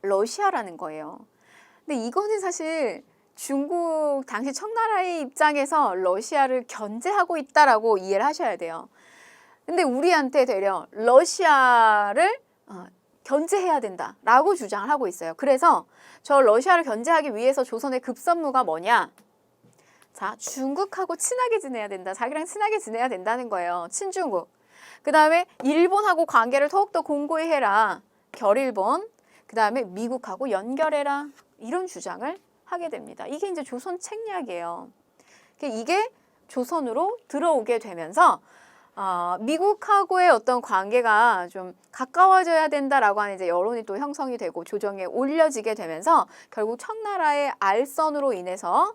러시아라는 거예요. 근데 이거는 사실 중국 당시 청나라의 입장에서 러시아를 견제하고 있다라고 이해를 하셔야 돼요. 근데 우리한테 되려 러시아를 견제해야 된다라고 주장을 하고 있어요. 그래서 저 러시아를 견제하기 위해서 조선의 급선무가 뭐냐? 자, 중국하고 친하게 지내야 된다. 자기랑 친하게 지내야 된다는 거예요. 친중국. 그 다음에 일본하고 관계를 더욱더 공고히 해라. 결일본. 그 다음에 미국하고 연결해라. 이런 주장을 하게 됩니다. 이게 이제 조선 책략이에요. 이게 조선으로 들어오게 되면서 미국하고의 어떤 관계가 좀 가까워져야 된다라고 하는 이제 여론이 또 형성이 되고 조정에 올려지게 되면서 결국 청나라의 알선으로 인해서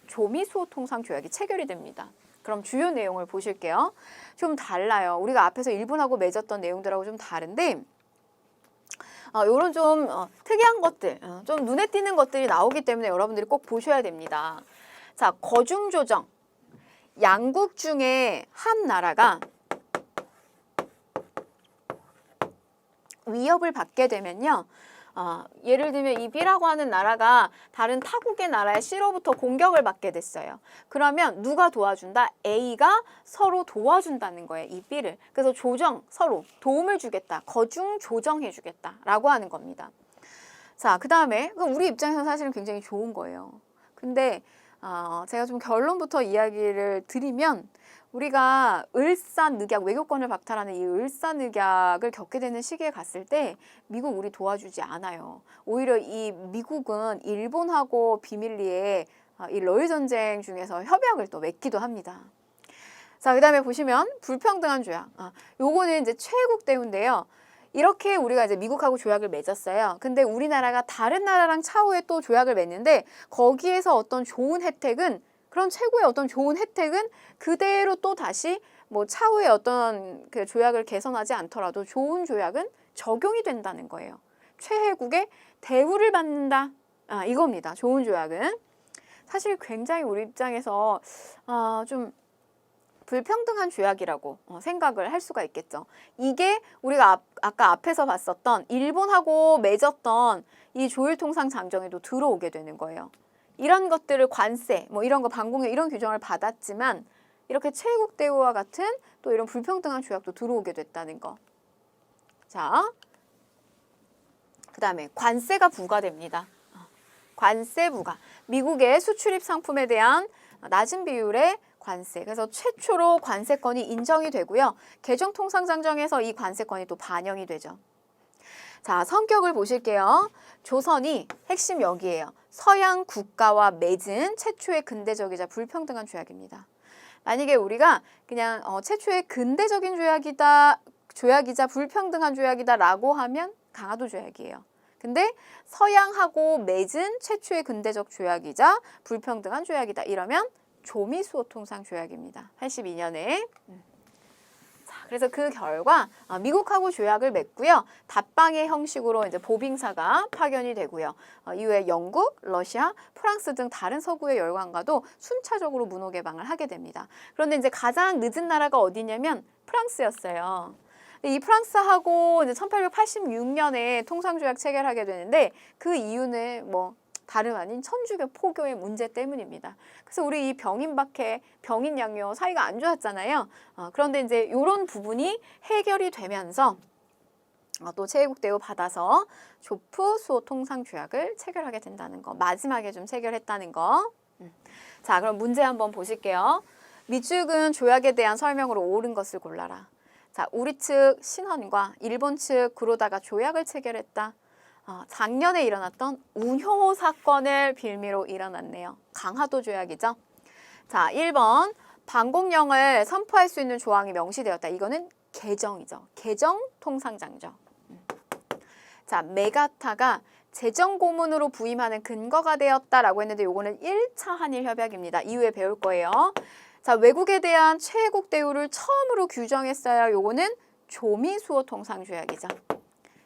조미수호 통상조약이 체결이 됩니다. 그럼 주요 내용을 보실게요. 좀 달라요. 우리가 앞에서 일본하고 맺었던 내용들하고 좀 다른데 요런 좀 특이한 것들, 좀 눈에 띄는 것들이 나오기 때문에 여러분들이 꼭 보셔야 됩니다. 자, 거중조정. 양국 중에 한 나라가 위협을 받게 되면요. 예를 들면 이 B라고 하는 나라가 다른 타국의 나라의 C로부터 공격을 받게 됐어요. 그러면 누가 도와준다? A가 서로 도와준다는 거예요. 이 B를. 그래서 서로 도움을 주겠다. 거중 조정해 주겠다. 라고 하는 겁니다. 자, 그 다음에 우리 입장에서는 사실은 굉장히 좋은 거예요. 근데 제가 좀 결론부터 이야기를 드리면 우리가 을사늑약, 외교권을 박탈하는 이 을사늑약을 겪게 되는 시기에 갔을 때 미국 우리 도와주지 않아요. 오히려 이 미국은 일본하고 비밀리에 이 러일 전쟁 중에서 협약을 또 맺기도 합니다. 자, 그 다음에 보시면 불평등한 조약. 요거는 이제 최국 대우인데요. 이렇게 우리가 이제 미국하고 조약을 맺었어요. 근데 우리나라가 다른 나라랑 차후에 또 조약을 맺는데 거기에서 어떤 좋은 혜택은 그런 최고의 어떤 좋은 혜택은 그대로 또 다시 뭐 차후에 어떤 그 조약을 개선하지 않더라도 좋은 조약은 적용이 된다는 거예요. 최혜국의 대우를 받는다. 이겁니다. 좋은 조약은. 사실 굉장히 우리 입장에서 좀 불평등한 조약이라고 생각을 할 수가 있겠죠. 이게 우리가 아까 앞에서 봤었던 일본하고 맺었던 이 조일통상장정에도 들어오게 되는 거예요. 이런 것들을 관세, 뭐 이런 거 반공령 이런 규정을 받았지만 이렇게 최국 대우와 같은 또 이런 불평등한 조약도 들어오게 됐다는 거. 자, 그 다음에 관세가 부과됩니다. 관세 부과. 미국의 수출입 상품에 대한 낮은 비율의 관세. 그래서 최초로 관세권이 인정이 되고요. 개정통상장정에서 이 관세권이 또 반영이 되죠. 자, 성격을 보실게요. 조선이 핵심 여기에요. 서양 국가와 맺은 최초의 근대적이자 불평등한 조약입니다. 만약에 우리가 그냥 최초의 근대적인 조약이자 불평등한 조약이다라고 하면 강화도 조약이에요. 근데 서양하고 맺은 최초의 근대적 조약이자 불평등한 조약이다. 이러면 조미수호 통상조약입니다. 82년에. 그래서 그 결과 미국하고 조약을 맺고요. 답방의 형식으로 이제 보빙사가 파견이 되고요. 이후에 영국, 러시아, 프랑스 등 다른 서구의 열강과도 순차적으로 문호 개방을 하게 됩니다. 그런데 이제 가장 늦은 나라가 어디냐면 프랑스였어요. 이 프랑스하고 이제 1886년에 통상조약 체결하게 되는데 그 이유는 뭐 다름 아닌 천주교 포교의 문제 때문입니다. 그래서 우리 이 병인박해, 병인양요 사이가 안 좋았잖아요. 그런데 이제 이런 부분이 해결이 되면서 또 최애국 대우 받아서 조프 수호 통상조약을 체결하게 된다는 거. 마지막에 좀 체결했다는 거. 자, 그럼 문제 한번 보실게요. 미축은 조약에 대한 설명으로 옳은 것을 골라라. 자, 우리 측 신헌과 일본 측 구로다가 조약을 체결했다. 작년에 일어났던 운효호 사건을 빌미로 일어났네요. 강화도 조약이죠. 자, 1번 방공령을 선포할 수 있는 조항이 명시되었다. 이거는 개정이죠. 개정 통상장정. 자, 메가타가 재정고문으로 부임하는 근거가 되었다라고 했는데 요거는 1차 한일협약입니다. 이후에 배울 거예요. 자, 외국에 대한 최애국 대우를 처음으로 규정했어요. 요거는 조미수호 통상조약이죠.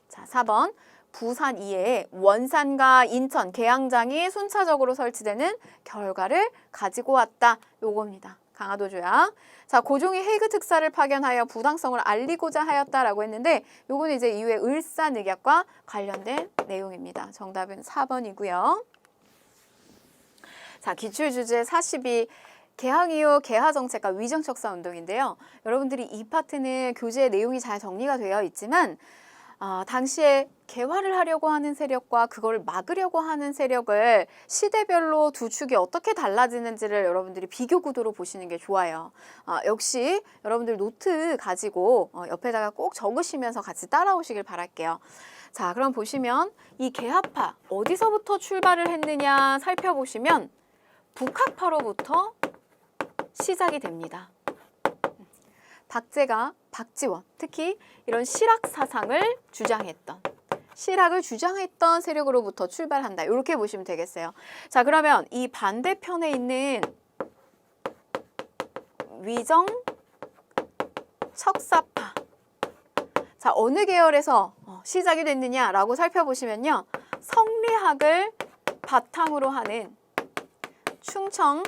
자, 4번 부산 이외에 원산과 인천, 계양장이 순차적으로 설치되는 결과를 가지고 왔다. 요겁니다. 강화도 조약. 자, 고종이 헤이그 특사를 파견하여 부당성을 알리고자 하였다라고 했는데 요거는 이제 이후에 을사늑약과 관련된 내용입니다. 정답은 4번이고요. 자, 기출주제 42. 개항 이후 개화정책과 위정척사 운동인데요. 여러분들이 이 파트는 교재의 내용이 잘 정리가 되어 있지만 당시에 개화를 하려고 하는 세력과 그걸 막으려고 하는 세력을 시대별로 두 축이 어떻게 달라지는지를 여러분들이 비교 구도로 보시는 게 좋아요. 역시 여러분들 노트 가지고 옆에다가 꼭 적으시면서 같이 따라오시길 바랄게요. 자, 그럼 보시면 이 개화파 어디서부터 출발을 했느냐 살펴보시면 북학파로부터 시작이 됩니다. 박제가 박지원, 특히 이런 실학 사상을 주장했던 세력으로부터 출발한다. 이렇게 보시면 되겠어요. 자, 그러면 이 반대편에 있는 위정 척사파. 자, 어느 계열에서 시작이 됐느냐라고 살펴보시면요. 성리학을 바탕으로 하는 충청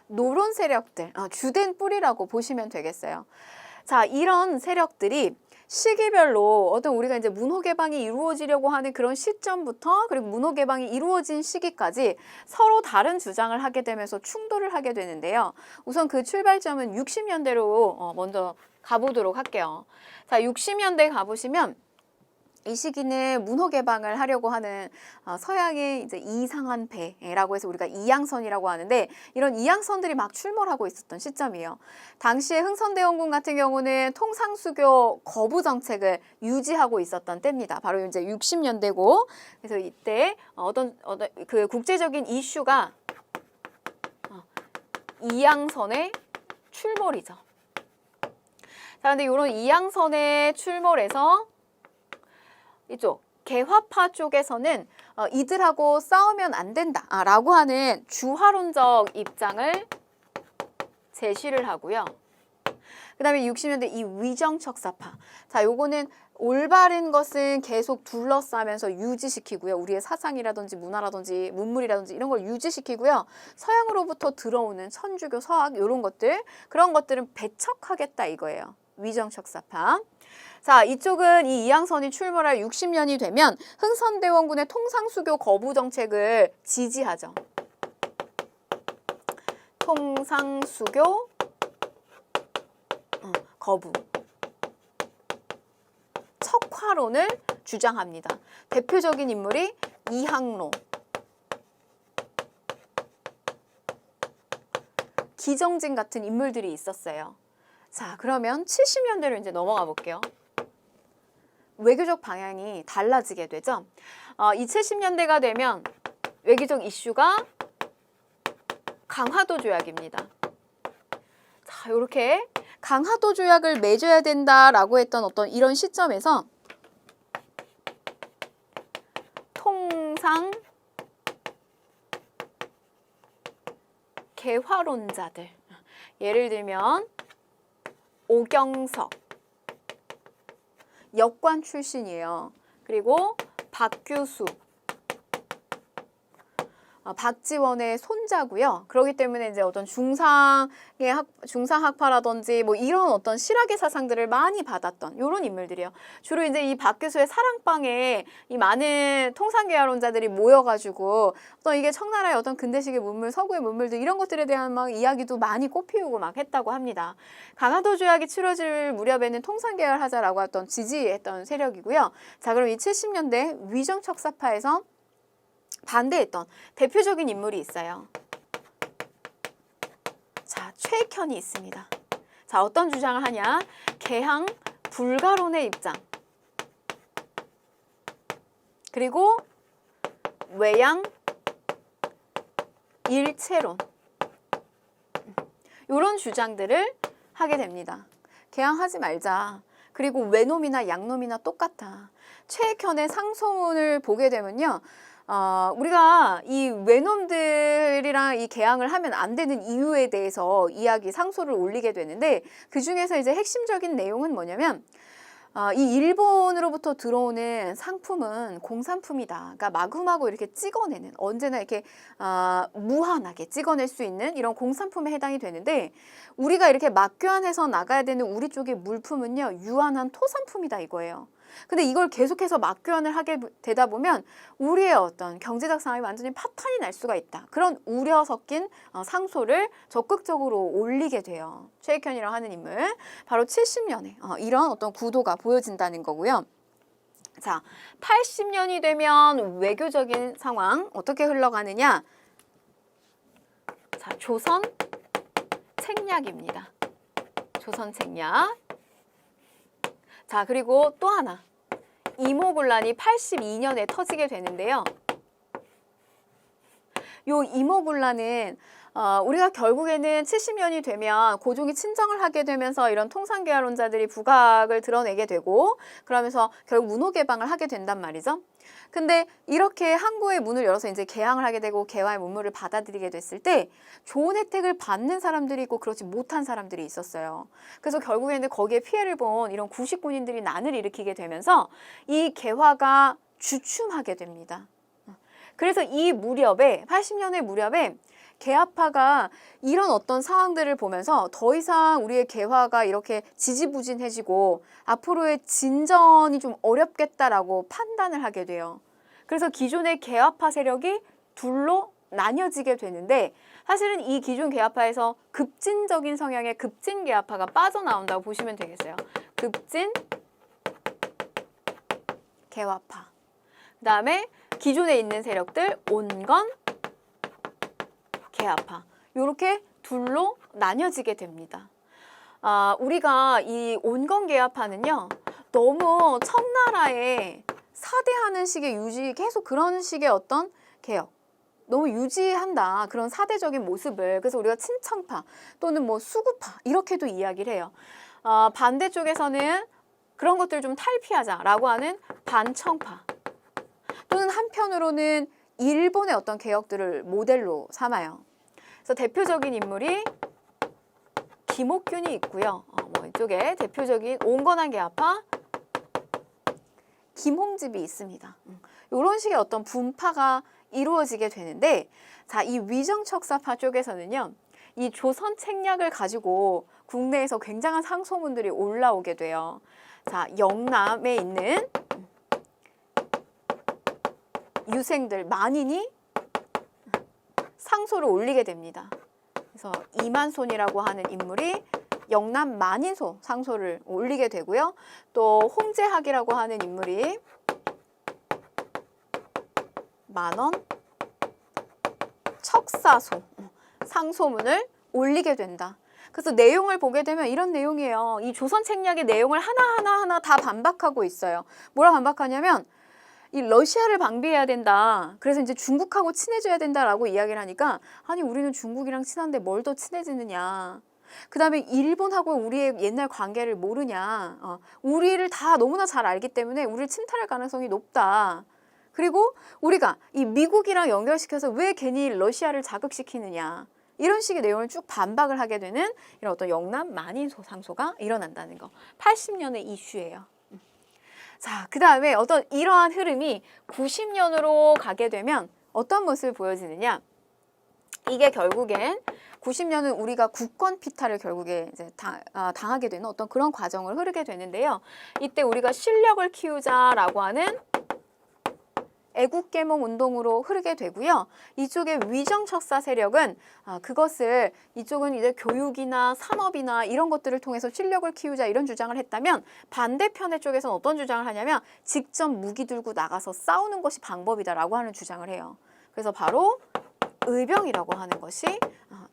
노론 세력들, 주된 뿌리라고 보시면 되겠어요. 자, 이런 세력들이 시기별로 어떤 우리가 이제 문호 개방이 이루어지려고 하는 그런 시점부터 그리고 문호 개방이 이루어진 시기까지 서로 다른 주장을 하게 되면서 충돌을 하게 되는데요. 우선 그 출발점은 60년대로 먼저 가보도록 할게요. 자, 60년대 가보시면 이 시기는 문호 개방을 하려고 하는 서양의 이제 이상한 배라고 해서 우리가 이양선이라고 하는데 이런 이양선들이 막 출몰하고 있었던 시점이에요. 당시에 흥선대원군 같은 경우는 통상수교 거부 정책을 유지하고 있었던 때입니다. 바로 이제 60년대고 그래서 이때 어떤 그 국제적인 이슈가 이양선의 출몰이죠. 자, 근데 이런 이양선의 출몰에서 이쪽 개화파 쪽에서는 이들하고 싸우면 안 된다라고 하는 주화론적 입장을 제시를 하고요. 그 다음에 60년대 이 위정척사파. 자, 요거는 올바른 것은 계속 둘러싸면서 유지시키고요. 우리의 사상이라든지 문화라든지 문물이라든지 이런 걸 유지시키고요. 서양으로부터 들어오는 천주교, 서학 이런 것들, 그런 것들은 배척하겠다 이거예요. 위정척사파. 자, 이쪽은 이 이양선이 출몰할 60년이 되면 흥선대원군의 통상수교 거부 정책을 지지하죠. 통상수교 거부. 척화론을 주장합니다. 대표적인 인물이 이항로, 기정진 같은 인물들이 있었어요. 자, 그러면 70년대로 이제 넘어가 볼게요. 외교적 방향이 달라지게 되죠. 이 70년대가 되면 외교적 이슈가 강화도 조약입니다. 자, 이렇게 강화도 조약을 맺어야 된다라고 했던 어떤 이런 시점에서 통상 개화론자들. 예를 들면 오경석, 역관 출신이에요. 그리고 박규수, 박지원의 손자고요. 그렇기 때문에 이제 어떤 중상학파라든지 뭐 이런 어떤 실학의 사상들을 많이 받았던 이런 인물들이에요. 주로 이제 이 박규수의 사랑방에 이 많은 통상계화론자들이 모여가지고 어떤 이게 청나라의 어떤 근대식의 문물, 서구의 문물들 이런 것들에 대한 막 이야기도 많이 꽃피우고 막 했다고 합니다. 강화도 조약이 치러질 무렵에는 통상계활하자라고 했던 지지했던 세력이고요. 자, 그럼 이 70년대 위정척사파에서 반대했던 대표적인 인물이 있어요. 자, 최익현이 있습니다. 자, 어떤 주장을 하냐? 개항 불가론의 입장. 그리고 외양 일체론. 이런 주장들을 하게 됩니다. 개항하지 말자. 그리고 외놈이나 양놈이나 똑같아. 최익현의 상소문을 보게 되면요. 우리가 이 외놈들이랑 이 개항을 하면 안 되는 이유에 대해서 상소를 올리게 되는데 그 중에서 이제 핵심적인 내용은 뭐냐면 이 일본으로부터 들어오는 상품은 공산품이다. 그러니까 마구마구 이렇게 찍어내는 언제나 이렇게 무한하게 찍어낼 수 있는 이런 공산품에 해당이 되는데 우리가 이렇게 막교환해서 나가야 되는 우리 쪽의 물품은요 유한한 토산품이다 이거예요. 근데 이걸 계속해서 막교환을 하게 되다 보면 우리의 어떤 경제적 상황이 완전히 파탄이 날 수가 있다. 그런 우려 섞인 상소를 적극적으로 올리게 돼요. 최익현이라고 하는 인물. 바로 70년에 이런 어떤 구도가 보여진다는 거고요. 자, 80년이 되면 외교적인 상황 어떻게 흘러가느냐? 자, 조선 책략입니다. 조선 책략. 자, 그리고 또 하나. 이모군란이 82년에 터지게 되는데요. 요 이모군란은 우리가 결국에는 70년이 되면 고종이 친정을 하게 되면서 이런 통상계화론자들이 부각을 드러내게 되고 그러면서 결국 문호개방을 하게 된단 말이죠. 근데 이렇게 항구의 문을 열어서 이제 개항을 하게 되고 개화의 문물을 받아들이게 됐을 때 좋은 혜택을 받는 사람들이 있고 그렇지 못한 사람들이 있었어요. 그래서 결국에는 거기에 피해를 본 이런 구식군인들이 난을 일으키게 되면서 이 개화가 주춤하게 됩니다. 그래서 이 무렵에 80년의 무렵에 개화파가 이런 어떤 상황들을 보면서 더 이상 우리의 개화가 이렇게 지지부진해지고 앞으로의 진전이 좀 어렵겠다라고 판단을 하게 돼요. 그래서 기존의 개화파 세력이 둘로 나뉘어지게 되는데 사실은 이 기존 개화파에서 급진적인 성향의 급진 개화파가 빠져나온다고 보시면 되겠어요. 급진 개화파. 그 다음에 기존에 있는 세력들 온건 개화파. 이렇게 둘로 나뉘어지게 됩니다. 우리가 이 온건 개화파는요. 너무 청나라에 사대하는 식의 유지, 계속 그런 식의 어떤 개혁. 너무 유지한다. 그런 사대적인 모습을. 그래서 우리가 친청파 또는 뭐 수구파 이렇게도 이야기를 해요. 반대쪽에서는 그런 것들을 좀 탈피하자라고 하는 반청파. 또는 한편으로는 일본의 어떤 개혁들을 모델로 삼아요. 그래서 대표적인 인물이 김옥균이 있고요. 뭐 이쪽에 대표적인 온건한 개화파 김홍집이 있습니다. 이런 식의 어떤 분파가 이루어지게 되는데 자, 이 위정척사파 쪽에서는요. 이 조선 책략을 가지고 국내에서 굉장한 상소문들이 올라오게 돼요. 자, 영남에 있는 유생들 만인이 상소를 올리게 됩니다. 그래서 이만손이라고 하는 인물이 영남 만인소 상소를 올리게 되고요. 또 홍제학이라고 하는 인물이 만원 척사소 상소문을 올리게 된다. 그래서 내용을 보게 되면 이런 내용이에요. 이 조선 책략의 내용을 하나하나 다 반박하고 있어요. 뭐라 반박하냐면 이 러시아를 방비해야 된다. 그래서 이제 중국하고 친해져야 된다라고 이야기를 하니까 아니 우리는 중국이랑 친한데 뭘 더 친해지느냐. 그 다음에 일본하고 우리의 옛날 관계를 모르냐. 우리를 다 너무나 잘 알기 때문에 우리를 침탈할 가능성이 높다. 그리고 우리가 이 미국이랑 연결시켜서 왜 괜히 러시아를 자극시키느냐. 이런 식의 내용을 쭉 반박을 하게 되는 이런 어떤 영남 만인 상소가 일어난다는 거. 80년의 이슈예요. 자, 그 다음에 어떤 이러한 흐름이 90년으로 가게 되면 어떤 모습을 보여지느냐? 이게 결국엔 90년은 우리가 국권 피탈을 결국에 이제 당하게 되는 어떤 그런 과정을 흐르게 되는데요. 이때 우리가 실력을 키우자라고 하는 애국계몽 운동으로 흐르게 되고요. 이쪽의 위정척사 세력은 그것을 이쪽은 이제 교육이나 산업이나 이런 것들을 통해서 실력을 키우자 이런 주장을 했다면 반대편의 쪽에서는 어떤 주장을 하냐면 직접 무기 들고 나가서 싸우는 것이 방법이다라고 하는 주장을 해요. 그래서 바로 의병이라고 하는 것이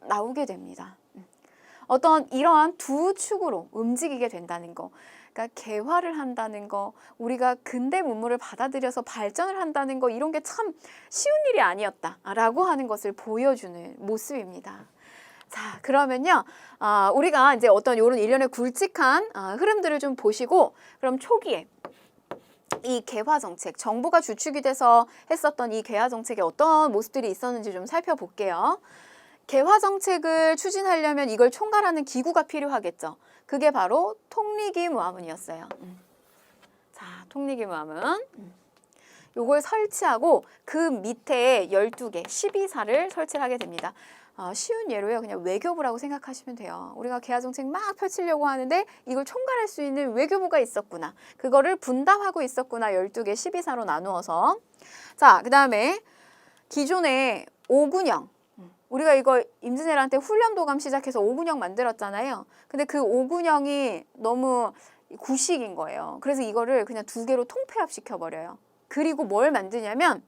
나오게 됩니다. 어떤 이러한 두 축으로 움직이게 된다는 거. 그러니까 개화를 한다는 거, 우리가 근대 문물을 받아들여서 발전을 한다는 거 이런 게 참 쉬운 일이 아니었다라고 하는 것을 보여주는 모습입니다. 자, 그러면요, 우리가 이제 어떤 이런 일련의 굵직한 흐름들을 좀 보시고, 그럼 초기에 이 개화 정책, 정부가 주축이 돼서 했었던 이 개화 정책에 어떤 모습들이 있었는지 좀 살펴볼게요. 개화 정책을 추진하려면 이걸 총괄하는 기구가 필요하겠죠. 그게 바로 통리기무화문이었어요. 자, 통리기무화문. 요걸 설치하고 그 밑에 12개, 12사를 설치를 하게 됩니다. 쉬운 예로요. 그냥 외교부라고 생각하시면 돼요. 우리가 개화 정책 막 펼치려고 하는데 이걸 총괄할 수 있는 외교부가 있었구나. 그거를 분담하고 있었구나. 12개, 12사로 나누어서. 자, 그 다음에 기존의 5군형. 우리가 이거 임진왜란 때 훈련도감 시작해서 5군형 만들었잖아요. 근데 그 5군형이 너무 구식인 거예요. 그래서 이거를 그냥 2개로 통폐합시켜버려요. 그리고 뭘 만드냐면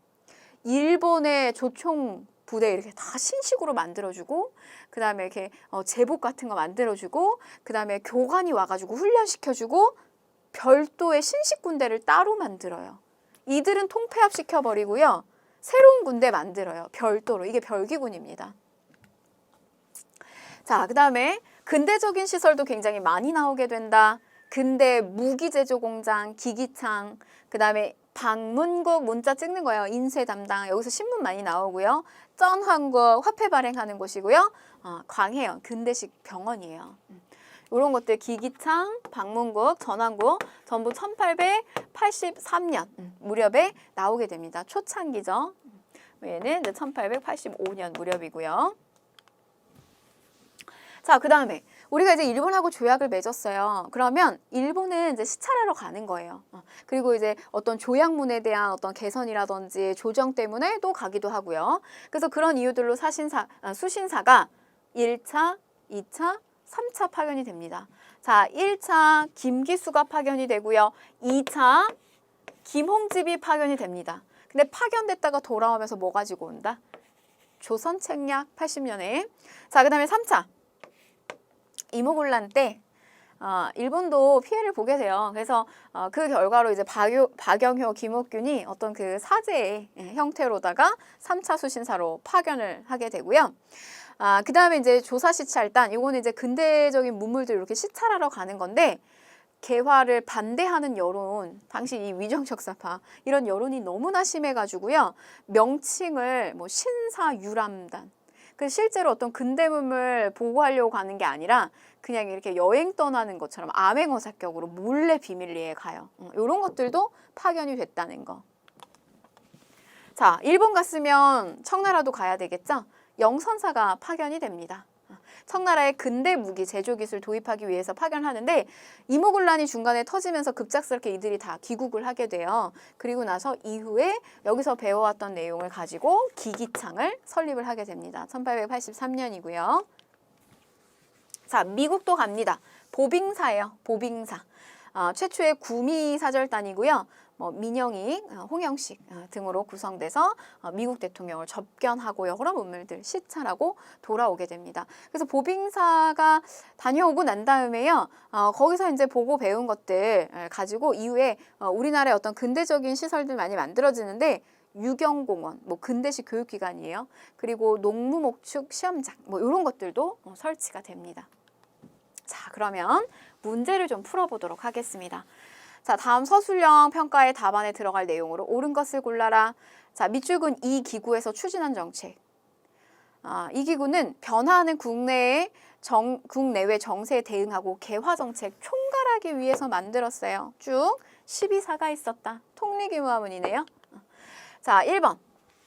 일본의 조총 부대 이렇게 다 신식으로 만들어주고 그 다음에 이렇게 제복 같은 거 만들어주고 그 다음에 교관이 와가지고 훈련시켜주고 별도의 신식 군대를 따로 만들어요. 이들은 통폐합시켜버리고요. 새로운 군대 만들어요. 별도로. 이게 별기군입니다. 자, 그 다음에 근대적인 시설도 굉장히 많이 나오게 된다. 근대 무기제조 공장, 기기창, 그 다음에 방문국 문자 찍는 거예요. 인쇄 담당. 여기서 신문 많이 나오고요. 쩐한국 화폐 발행하는 곳이고요. 광해요. 근대식 병원이에요. 이런 것들 기기창, 방문국, 전환국 전부 1883년 무렵에 나오게 됩니다. 초창기죠. 얘는 1885년 무렵이고요. 자, 그 다음에 우리가 이제 일본하고 조약을 맺었어요. 그러면 일본은 이제 시찰하러 가는 거예요. 그리고 이제 어떤 조약문에 대한 어떤 개선이라든지 조정 때문에 또 가기도 하고요. 그래서 그런 이유들로 수신사가 1차, 2차, 3차 파견이 됩니다. 자, 1차 김기수가 파견이 되고요. 2차 김홍집이 파견이 됩니다. 근데 파견됐다가 돌아오면서 뭐 가지고 온다? 조선 책략 80년에. 자, 그 다음에 3차. 이모군란 때 일본도 피해를 보게 돼요. 그래서 그 결과로 이제 박영효, 김옥균이 어떤 그 사제의 형태로다가 3차 수신사로 파견을 하게 되고요. 그 다음에 이제 조사시찰단, 이거는 이제 근대적인 문물들 이렇게 시찰하러 가는 건데, 개화를 반대하는 여론, 당시 이 위정척사파 이런 여론이 너무나 심해가지고요. 명칭을 뭐 신사유람단. 그 실제로 어떤 근대문물 보고하려고 가는 게 아니라 그냥 이렇게 여행 떠나는 것처럼 암행어사격으로 몰래 비밀리에 가요. 이런 것들도 파견이 됐다는 거. 자, 일본 갔으면 청나라도 가야 되겠죠? 영선사가 파견이 됩니다. 청나라의 근대 무기 제조 기술 도입하기 위해서 파견하는데 이모군란이 중간에 터지면서 급작스럽게 이들이 다 귀국을 하게 돼요. 그리고 나서 이후에 여기서 배워왔던 내용을 가지고 기기창을 설립을 하게 됩니다. 1883년이고요. 자, 미국도 갑니다. 보빙사예요. 보빙사. 최초의 구미사절단이고요. 민영익, 홍영식 등으로 구성돼서 미국 대통령을 접견하고 여러 문물들 시찰하고 돌아오게 됩니다. 그래서 보빙사가 다녀오고 난 다음에요. 거기서 이제 보고 배운 것들 가지고 이후에 우리나라의 어떤 근대적인 시설들 많이 만들어지는데 유경공원, 근대식 교육기관이에요. 그리고 농무목축 시험장, 이런 것들도 설치가 됩니다. 자, 그러면 문제를 좀 풀어보도록 하겠습니다. 자, 다음 서술형 평가의 답안에 들어갈 내용으로 옳은 것을 골라라. 자, 밑줄근 이 기구에서 추진한 정책. 이 기구는 변화하는 국내외 정세에 대응하고 개화 정책 총괄하기 위해서 만들었어요. 쭉 12사가 있었다. 통리규모화문이네요. 자, 1번.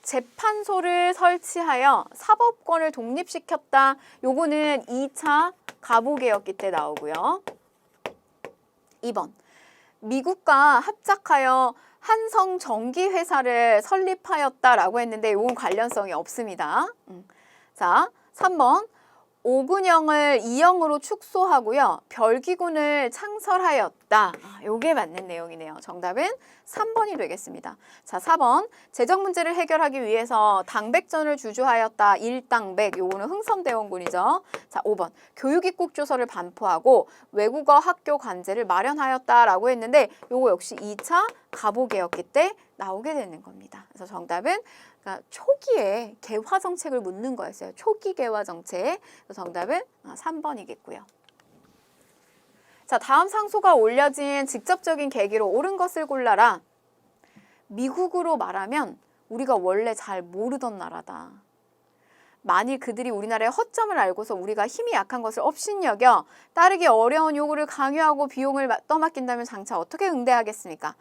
재판소를 설치하여 사법권을 독립시켰다. 요거는 2차 가보개혁기 때 나오고요. 2번. 미국과 합작하여 한성전기회사를 설립하였다라고 했는데 이건 관련성이 없습니다. 자, 3번. 오군영을 이영으로 축소하고요. 별기군을 창설하였다. 요게 맞는 내용이네요. 정답은 3번이 되겠습니다. 자, 4번. 재정 문제를 해결하기 위해서 당백전을 주주하였다. 일당백. 요거는 흥선대원군이죠. 자, 5번. 교육입국조서를 반포하고 외국어 학교 관제를 마련하였다라고 했는데 요거 역시 2차 가보개혁기 때 나오게 되는 겁니다. 그래서 정답은 그러니까 초기에 개화 정책을 묻는 거였어요. 초기 개화 정책. 정답은 3번이겠고요. 자, 다음 상소가 올려진 직접적인 계기로 옳은 것을 골라라. 미국으로 말하면 우리가 원래 잘 모르던 나라다. 만일 그들이 우리나라의 허점을 알고서 우리가 힘이 약한 것을 업신여겨 따르기 어려운 요구를 강요하고 비용을 떠맡긴다면 장차 어떻게 응대하겠습니까?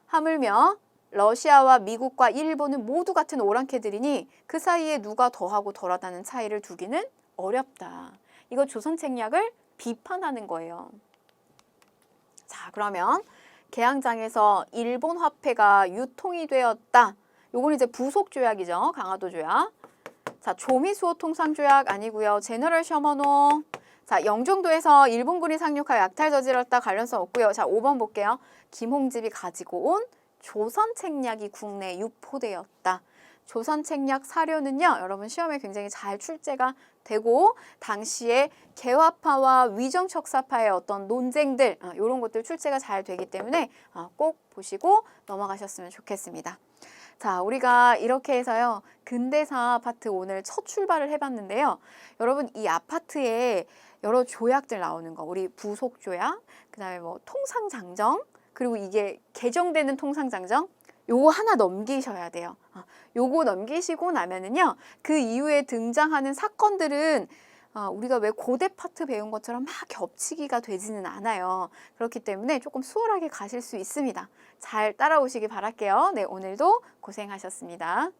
하물며 러시아와 미국과 일본은 모두 같은 오랑캐들이니 그 사이에 누가 더하고 덜하다는 차이를 두기는 어렵다. 이거 조선책략을 비판하는 거예요. 자, 그러면 개항장에서 일본 화폐가 유통이 되었다. 요건 이제 부속조약이죠. 강화도조약. 자, 조미수호 통상조약 아니고요. 제너럴 셔먼호. 자, 영종도에서 일본군이 상륙하여 약탈 저질렀다. 관련성 없고요. 자, 5번 볼게요. 김홍집이 가지고 온 조선책략이 국내에 유포되었다. 조선책략 사료는요, 여러분 시험에 굉장히 잘 출제가 되고 당시에 개화파와 위정척사파의 어떤 논쟁들 이런 것들 출제가 잘 되기 때문에 꼭 보시고 넘어가셨으면 좋겠습니다. 자, 우리가 이렇게 해서요, 근대사 아파트 오늘 첫 출발을 해봤는데요. 여러분 이 아파트에 여러 조약들 나오는 거, 우리 부속조약, 그 다음에 뭐 통상장정, 그리고 이게 개정되는 통상장정, 요거 하나 넘기셔야 돼요. 요거 넘기시고 나면은요, 그 이후에 등장하는 사건들은 우리가 왜 고대 파트 배운 것처럼 막 겹치기가 되지는 않아요. 그렇기 때문에 조금 수월하게 가실 수 있습니다. 잘 따라오시기 바랄게요. 네, 오늘도 고생하셨습니다.